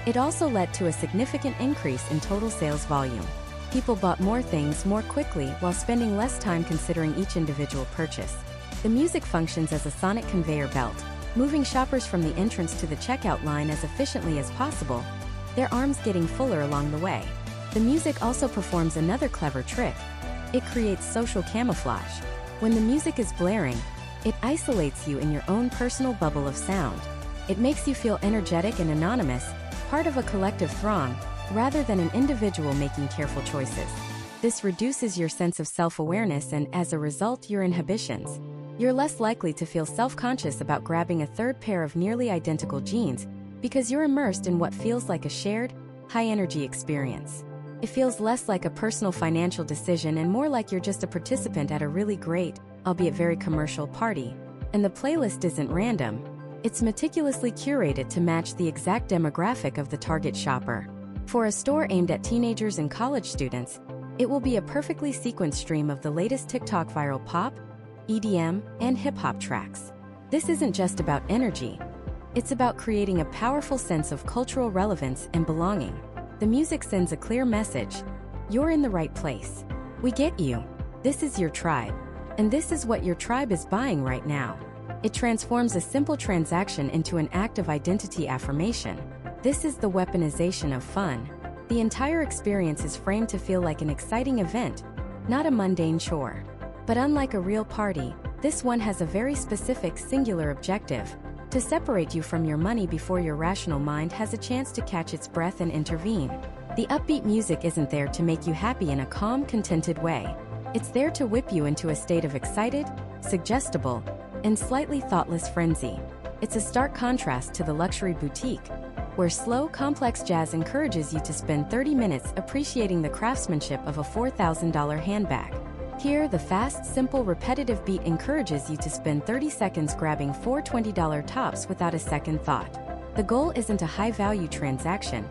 It also led to a significant increase in total sales volume. People bought more things more quickly while spending less time considering each individual purchase. The music functions as a sonic conveyor belt, moving shoppers from the entrance to the checkout line as efficiently as possible, their arms getting fuller along the way. The music also performs another clever trick. It creates social camouflage. When the music is blaring, it isolates you in your own personal bubble of sound. It makes you feel energetic and anonymous, part of a collective throng, rather than an individual making careful choices. This reduces your sense of self-awareness and, as a result, your inhibitions. You're less likely to feel self-conscious about grabbing a third pair of nearly identical jeans because you're immersed in what feels like a shared, high-energy experience. It feels less like a personal financial decision and more like you're just a participant at a really great, albeit very commercial, party. And the playlist isn't random. It's meticulously curated to match the exact demographic of the target shopper. For a store aimed at teenagers and college students, it will be a perfectly sequenced stream of the latest TikTok viral pop, EDM, and hip-hop tracks. This isn't just about energy. It's about creating a powerful sense of cultural relevance and belonging. The music sends a clear message. You're in the right place. We get you. This is your tribe. And this is what your tribe is buying right now. It transforms a simple transaction into an act of identity affirmation. This is the weaponization of fun. The entire experience is framed to feel like an exciting event, not a mundane chore. But unlike a real party, this one has a very specific, singular objective: to separate you from your money before your rational mind has a chance to catch its breath and intervene. The upbeat music isn't there to make you happy in a calm, contented way. It's there to whip you into a state of excited, suggestible, and slightly thoughtless frenzy. It's a stark contrast to the luxury boutique, where slow, complex jazz encourages you to spend 30 minutes appreciating the craftsmanship of a $4,000 handbag. Here, the fast, simple, repetitive beat encourages you to spend 30 seconds grabbing 4 $20 tops without a second thought. The goal isn't a high-value transaction.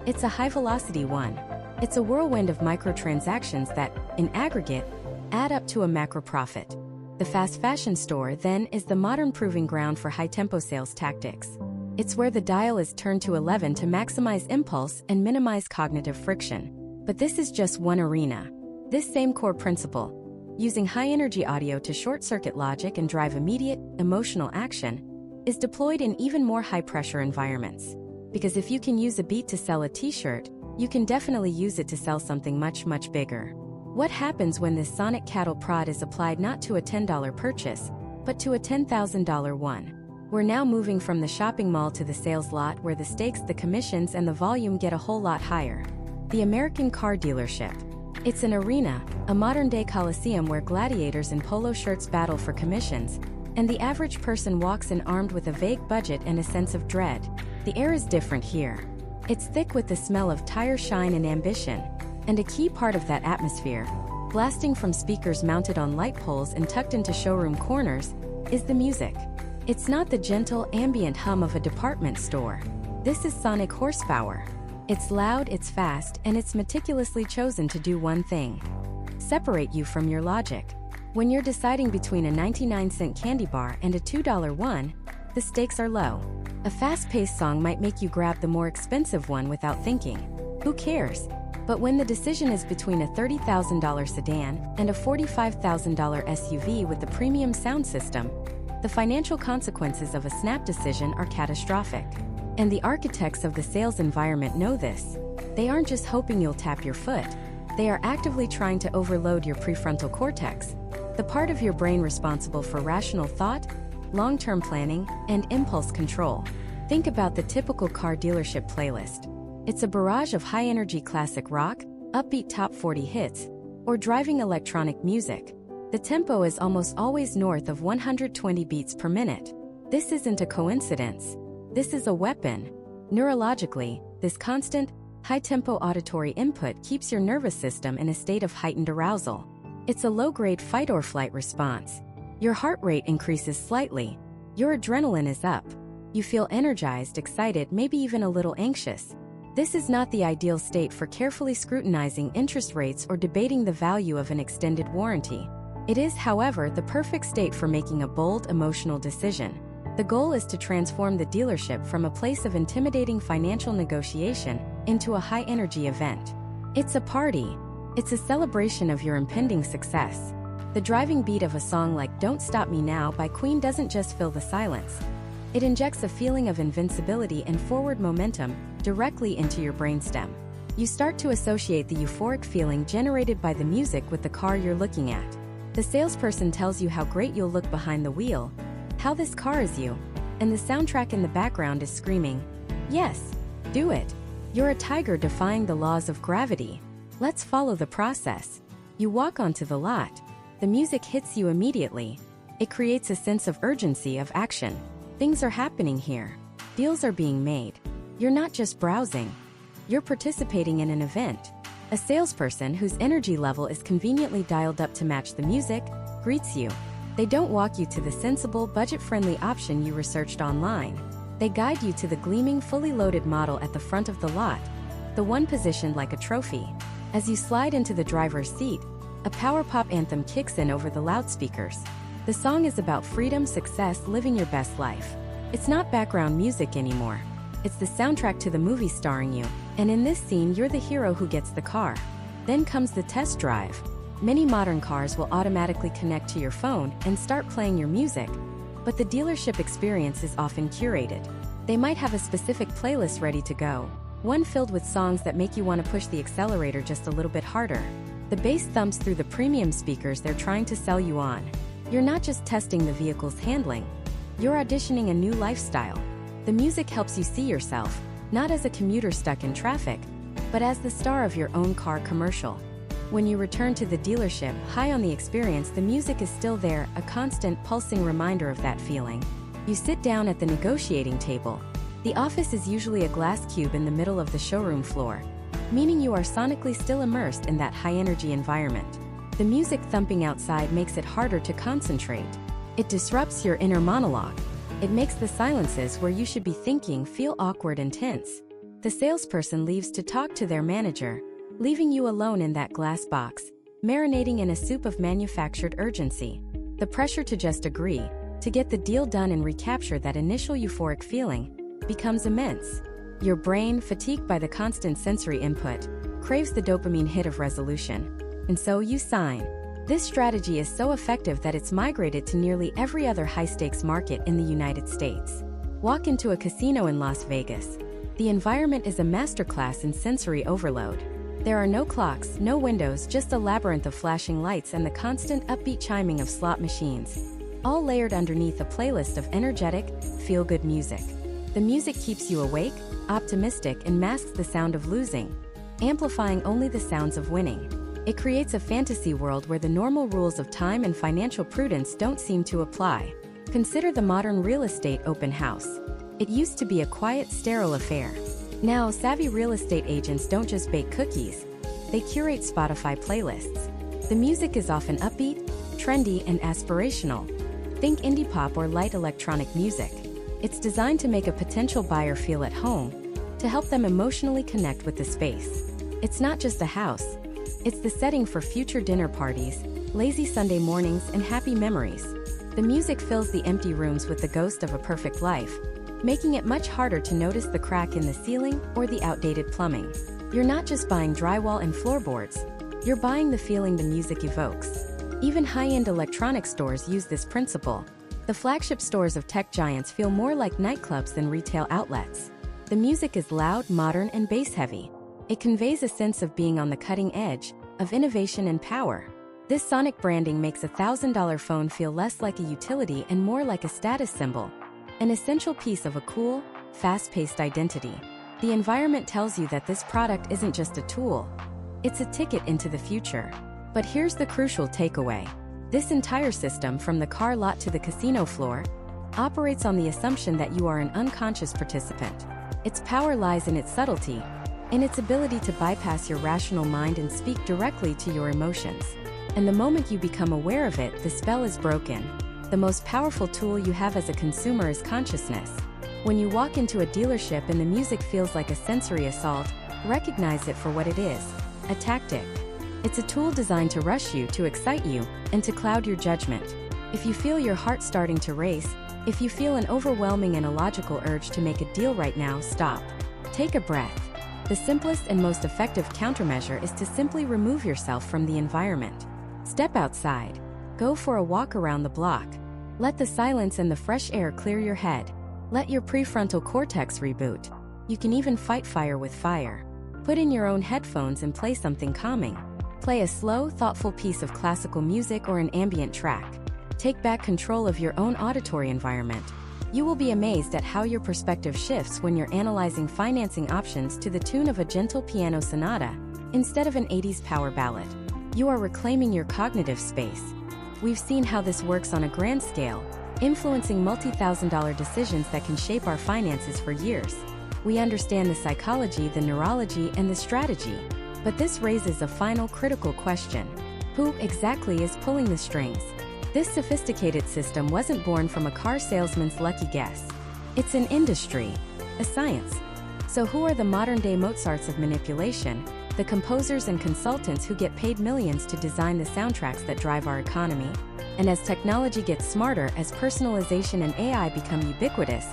It's a high-velocity one. It's a whirlwind of microtransactions that, in aggregate, add up to a macro profit. The fast fashion store, then, is the modern proving ground for high-tempo sales tactics. It's where the dial is turned to 11 to maximize impulse and minimize cognitive friction. But this is just one arena. This same core principle, using high-energy audio to short-circuit logic and drive immediate, emotional action, is deployed in even more high-pressure environments. Because if you can use a beat to sell a t-shirt, you can definitely use it to sell something much, much bigger. What happens when this sonic cattle prod is applied not to a $10 purchase, but to a $10,000 one? We're now moving from the shopping mall to the sales lot where the stakes, the commissions, and the volume get a whole lot higher. The American car dealership. It's an arena, a modern-day coliseum where gladiators in polo shirts battle for commissions, and the average person walks in armed with a vague budget and a sense of dread. The air is different here. It's thick with the smell of tire shine and ambition, and a key part of that atmosphere, blasting from speakers mounted on light poles and tucked into showroom corners, is the music. It's not the gentle, ambient hum of a department store. This is sonic horsepower. It's loud, it's fast, and it's meticulously chosen to do one thing: separate you from your logic. When you're deciding between a 99-cent candy bar and a $2 one, the stakes are low. A fast-paced song might make you grab the more expensive one without thinking. Who cares? But when the decision is between a $30,000 sedan and a $45,000 SUV with the premium sound system, the financial consequences of a snap decision are catastrophic. And the architects of the sales environment know this. They aren't just hoping you'll tap your foot. They are actively trying to overload your prefrontal cortex, the part of your brain responsible for rational thought, long-term planning, and impulse control. Think about the typical car dealership playlist. It's a barrage of high-energy classic rock, upbeat top 40 hits, or driving electronic music. The tempo is almost always north of 120 beats per minute. This isn't a coincidence. This is a weapon. Neurologically, this constant, high-tempo auditory input keeps your nervous system in a state of heightened arousal. It's a low-grade fight-or-flight response. Your heart rate increases slightly. Your adrenaline is up. You feel energized, excited, maybe even a little anxious. This is not the ideal state for carefully scrutinizing interest rates or debating the value of an extended warranty. It is, however, the perfect state for making a bold, emotional decision. The goal is to transform the dealership from a place of intimidating financial negotiation into a high-energy event. It's a party. It's a celebration of your impending success. The driving beat of a song like "Don't Stop Me Now" by Queen doesn't just fill the silence. It injects a feeling of invincibility and forward momentum directly into your brainstem. You start to associate the euphoric feeling generated by the music with the car you're looking at. The salesperson tells you how great you'll look behind the wheel, how this car is you, and the soundtrack in the background is screaming, "Yes, do it. You're a tiger defying the laws of gravity. Let's follow the process." You walk onto the lot. The music hits you immediately. It creates a sense of urgency, of action. Things are happening here. Deals are being made. You're not just browsing. You're participating in an event. A salesperson whose energy level is conveniently dialed up to match the music greets you. They don't walk you to the sensible, budget-friendly option you researched online. They guide you to the gleaming, fully loaded model at the front of the lot, the one positioned like a trophy. As you slide into the driver's seat, a power pop anthem kicks in over the loudspeakers. The song is about freedom, success, living your best life. It's not background music anymore. It's the soundtrack to the movie starring you, and in this scene you're the hero who gets the car. Then comes the test drive. Many modern cars will automatically connect to your phone and start playing your music, but the dealership experience is often curated. They might have a specific playlist ready to go, one filled with songs that make you want to push the accelerator just a little bit harder. The bass thumps through the premium speakers they're trying to sell you on. You're not just testing the vehicle's handling. You're auditioning a new lifestyle. The music helps you see yourself, not as a commuter stuck in traffic, but as the star of your own car commercial. When you return to the dealership, high on the experience, the music is still there, a constant, pulsing reminder of that feeling. You sit down at the negotiating table. The office is usually a glass cube in the middle of the showroom floor, meaning you are sonically still immersed in that high-energy environment. The music thumping outside makes it harder to concentrate. It disrupts your inner monologue. It makes the silences where you should be thinking feel awkward and tense. The salesperson leaves to talk to their manager, leaving you alone in that glass box, marinating in a soup of manufactured urgency. The pressure to just agree, to get the deal done and recapture that initial euphoric feeling, becomes immense. Your brain, fatigued by the constant sensory input, craves the dopamine hit of resolution. And so you sign. This strategy is so effective that it's migrated to nearly every other high-stakes market in the United States. Walk into a casino in Las Vegas. The environment is a masterclass in sensory overload. There are no clocks, no windows, just a labyrinth of flashing lights and the constant upbeat chiming of slot machines. all layered underneath a playlist of energetic, feel-good music. The music keeps you awake, optimistic, and masks the sound of losing, amplifying only the sounds of winning. It creates a fantasy world where the normal rules of time and financial prudence don't seem to apply. Consider the modern real estate open house. It used to be a quiet, sterile affair. Now, savvy real estate agents don't just bake cookies, they curate Spotify playlists. The music is often upbeat, trendy, and aspirational. Think indie pop or light electronic music. It's designed to make a potential buyer feel at home, to help them emotionally connect with the space. It's not just a house, it's the setting for future dinner parties, lazy Sunday mornings, and happy memories. The music fills the empty rooms with the ghost of a perfect life, making it much harder to notice the crack in the ceiling or the outdated plumbing. You're not just buying drywall and floorboards, you're buying the feeling the music evokes. Even high-end electronic stores use this principle. The flagship stores of tech giants feel more like nightclubs than retail outlets. The music is loud, modern, and bass-heavy. It conveys a sense of being on the cutting edge, of innovation and power. This sonic branding makes a $1,000 phone feel less like a utility and more like a status symbol, an essential piece of a cool, fast-paced identity. The environment tells you that this product isn't just a tool, it's a ticket into the future. But here's the crucial takeaway. This entire system, from the car lot to the casino floor, operates on the assumption that you are an unconscious participant. Its power lies in its subtlety, in its ability to bypass your rational mind and speak directly to your emotions. And the moment you become aware of it, the spell is broken. The most powerful tool you have as a consumer is consciousness. When you walk into a dealership and the music feels like a sensory assault, recognize it for what it is, a tactic. It's a tool designed to rush you, to excite you, and to cloud your judgment. If you feel your heart starting to race, if you feel an overwhelming and illogical urge to make a deal right now, stop. Take a breath. The simplest and most effective countermeasure is to simply remove yourself from the environment. Step outside. Go for a walk around the block. Let the silence and the fresh air clear your head. Let your prefrontal cortex reboot. You can even fight fire with fire. Put in your own headphones and play something calming. Play a slow, thoughtful piece of classical music or an ambient track. Take back control of your own auditory environment. You will be amazed at how your perspective shifts when you're analyzing financing options to the tune of a gentle piano sonata, instead of an 80s power ballad. You are reclaiming your cognitive space. We've seen how this works on a grand scale, influencing multi-$1,000 decisions that can shape our finances for years. We understand the psychology, the neurology, and the strategy. But this raises a final critical question. Who exactly is pulling the strings? This sophisticated system wasn't born from a car salesman's lucky guess. It's an industry, a science. So who are the modern-day Mozarts of manipulation, the composers and consultants who get paid millions to design the soundtracks that drive our economy? And as technology gets smarter, as personalization and AI become ubiquitous,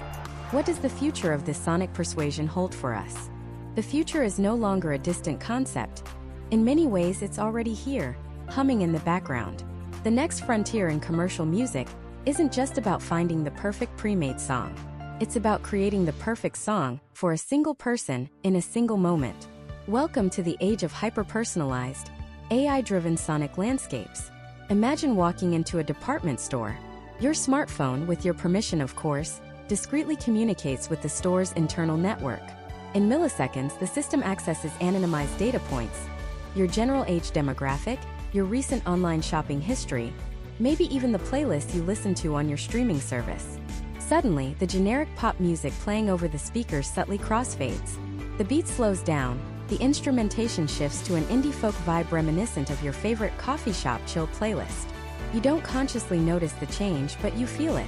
what does the future of this sonic persuasion hold for us? The future is no longer a distant concept. In many ways, it's already here, humming in the background. The next frontier in commercial music isn't just about finding the perfect pre-made song. It's about creating the perfect song for a single person in a single moment. Welcome to the age of hyper-personalized, AI-driven sonic landscapes. Imagine walking into a department store. Your smartphone, with your permission of course, discreetly communicates with the store's internal network. In milliseconds, the system accesses anonymized data points, your general age demographic, your recent online shopping history, maybe even the playlist you listen to on your streaming service. Suddenly, the generic pop music playing over the speakers subtly crossfades. The beat slows down, the instrumentation shifts to an indie folk vibe reminiscent of your favorite coffee shop chill playlist. You don't consciously notice the change, but you feel it.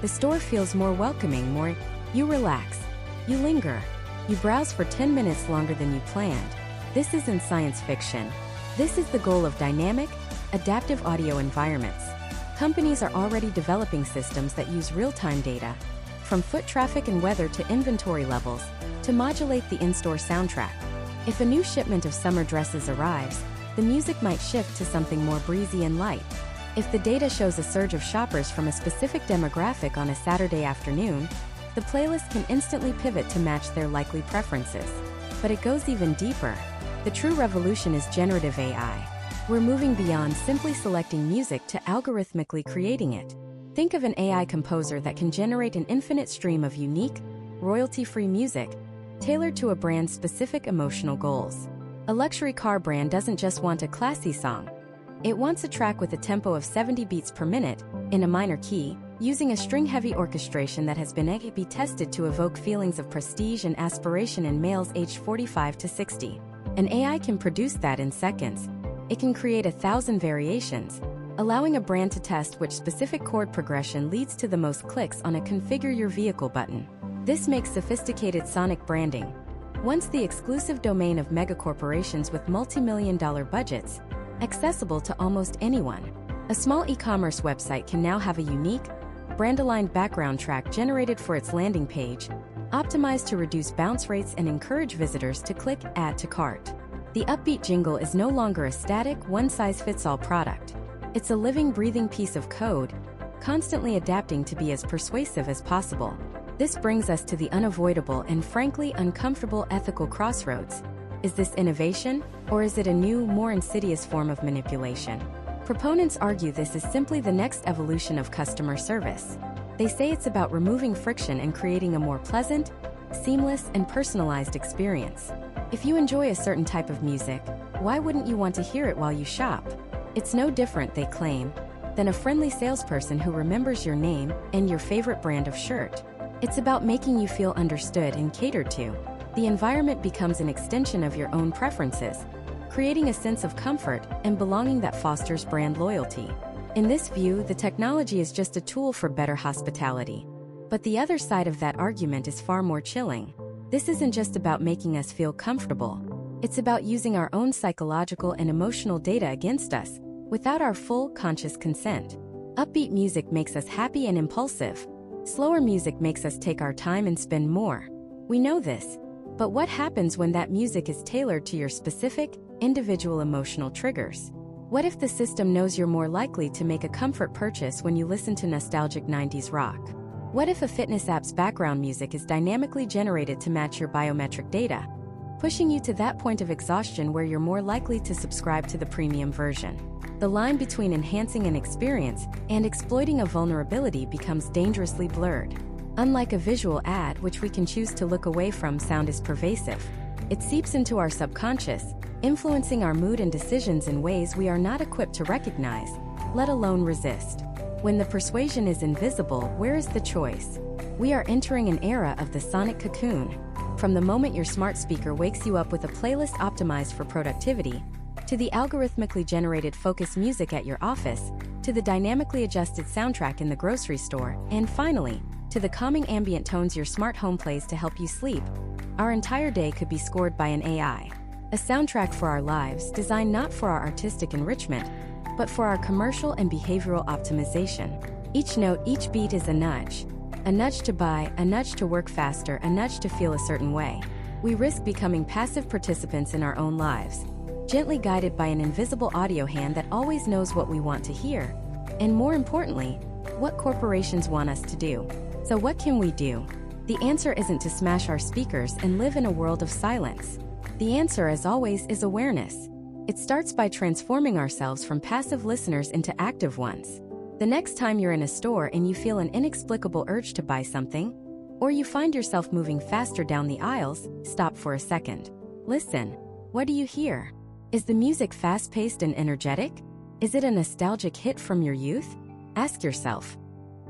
The store feels more welcoming, you relax. You linger. You browse for 10 minutes longer than you planned. This isn't science fiction. This is the goal of dynamic, adaptive audio environments. Companies are already developing systems that use real-time data, from foot traffic and weather to inventory levels, to modulate the in-store soundtrack. If a new shipment of summer dresses arrives, the music might shift to something more breezy and light. If the data shows a surge of shoppers from a specific demographic on a Saturday afternoon, the playlist can instantly pivot to match their likely preferences. But it goes even deeper. The true revolution is generative AI. We're moving beyond simply selecting music to algorithmically creating it. Think of an AI composer that can generate an infinite stream of unique, royalty-free music, tailored to a brand's specific emotional goals. A luxury car brand doesn't just want a classy song. It wants a track with a tempo of 70 beats per minute, in a minor key, using a string-heavy orchestration that has been A/B tested to evoke feelings of prestige and aspiration in males aged 45 to 60. An AI can produce that in seconds. It can create 1,000 variations, allowing a brand to test which specific chord progression leads to the most clicks on a Configure Your Vehicle button. This makes sophisticated sonic branding, once the exclusive domain of megacorporations with multi-million-dollar budgets, accessible to almost anyone. A small e-commerce website can now have a unique, brand-aligned background track generated for its landing page, optimized to reduce bounce rates and encourage visitors to click Add to Cart. The Upbeat jingle is no longer a static, one-size-fits-all product. It's a living, breathing piece of code, constantly adapting to be as persuasive as possible. This brings us to the unavoidable and frankly uncomfortable ethical crossroads. Is this innovation, or is it a new, more insidious form of manipulation? Proponents argue this is simply the next evolution of customer service. They say it's about removing friction and creating a more pleasant, seamless, and personalized experience. If you enjoy a certain type of music, why wouldn't you want to hear it while you shop? It's no different, they claim, than a friendly salesperson who remembers your name and your favorite brand of shirt. It's about making you feel understood and catered to. The environment becomes an extension of your own preferences, creating a sense of comfort and belonging that fosters brand loyalty. In this view, the technology is just a tool for better hospitality. But the other side of that argument is far more chilling. This isn't just about making us feel comfortable. It's about using our own psychological and emotional data against us, without our full, conscious consent. Upbeat music makes us happy and impulsive. Slower music makes us take our time and spend more. We know this. But what happens when that music is tailored to your specific, individual emotional triggers? What if the system knows you're more likely to make a comfort purchase when you listen to nostalgic 90s rock? What if a fitness app's background music is dynamically generated to match your biometric data, pushing you to that point of exhaustion where you're more likely to subscribe to the premium version? The line between enhancing an experience and exploiting a vulnerability becomes dangerously blurred. Unlike a visual ad, which we can choose to look away from, sound is pervasive. It seeps into our subconscious, influencing our mood and decisions in ways we are not equipped to recognize, let alone resist. When the persuasion is invisible, where is the choice? We are entering an era of the sonic cocoon. From the moment your smart speaker wakes you up with a playlist optimized for productivity, to the algorithmically generated focus music at your office, to the dynamically adjusted soundtrack in the grocery store, and finally, to the calming ambient tones your smart home plays to help you sleep, our entire day could be scored by an AI. A soundtrack for our lives, designed not for our artistic enrichment, but for our commercial and behavioral optimization. Each note, each beat is a nudge to buy, a nudge to work faster, a nudge to feel a certain way. We risk becoming passive participants in our own lives, gently guided by an invisible audio hand that always knows what we want to hear, and more importantly, what corporations want us to do. So what can we do? The answer isn't to smash our speakers and live in a world of silence. The answer, as always, is awareness. It starts by transforming ourselves from passive listeners into active ones. The next time you're in a store and you feel an inexplicable urge to buy something, or you find yourself moving faster down the aisles, stop for a second. Listen. What do you hear? Is the music fast-paced and energetic? Is it a nostalgic hit from your youth? Ask yourself,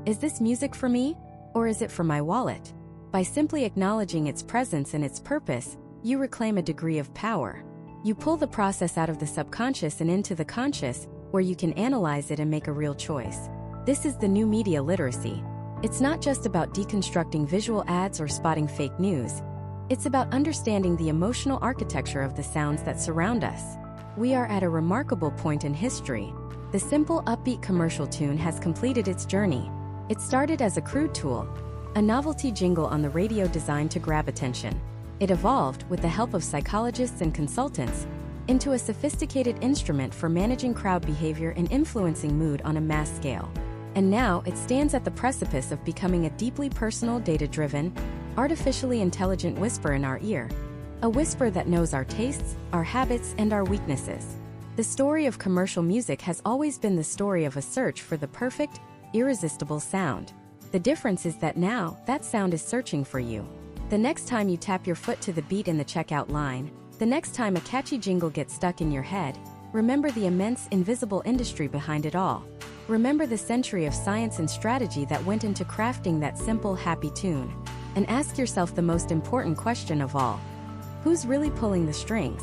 is this music for me, or is it for my wallet? By simply acknowledging its presence and its purpose, you reclaim a degree of power. You pull the process out of the subconscious and into the conscious, where you can analyze it and make a real choice. This is the new media literacy. It's not just about deconstructing visual ads or spotting fake news. It's about understanding the emotional architecture of the sounds that surround us. We are at a remarkable point in history. The simple, upbeat commercial tune has completed its journey. It started as a crude tool, a novelty jingle on the radio designed to grab attention. It evolved, with the help of psychologists and consultants, into a sophisticated instrument for managing crowd behavior and influencing mood on a mass scale. And now it stands at the precipice of becoming a deeply personal, data-driven, artificially intelligent whisper in our ear. A whisper that knows our tastes, our habits, and our weaknesses. The story of commercial music has always been the story of a search for the perfect, irresistible sound. The difference is that now, that sound is searching for you. The next time you tap your foot to the beat in the checkout line, the next time a catchy jingle gets stuck in your head, remember the immense, invisible industry behind it all. Remember the century of science and strategy that went into crafting that simple, happy tune. And ask yourself the most important question of all. Who's really pulling the strings?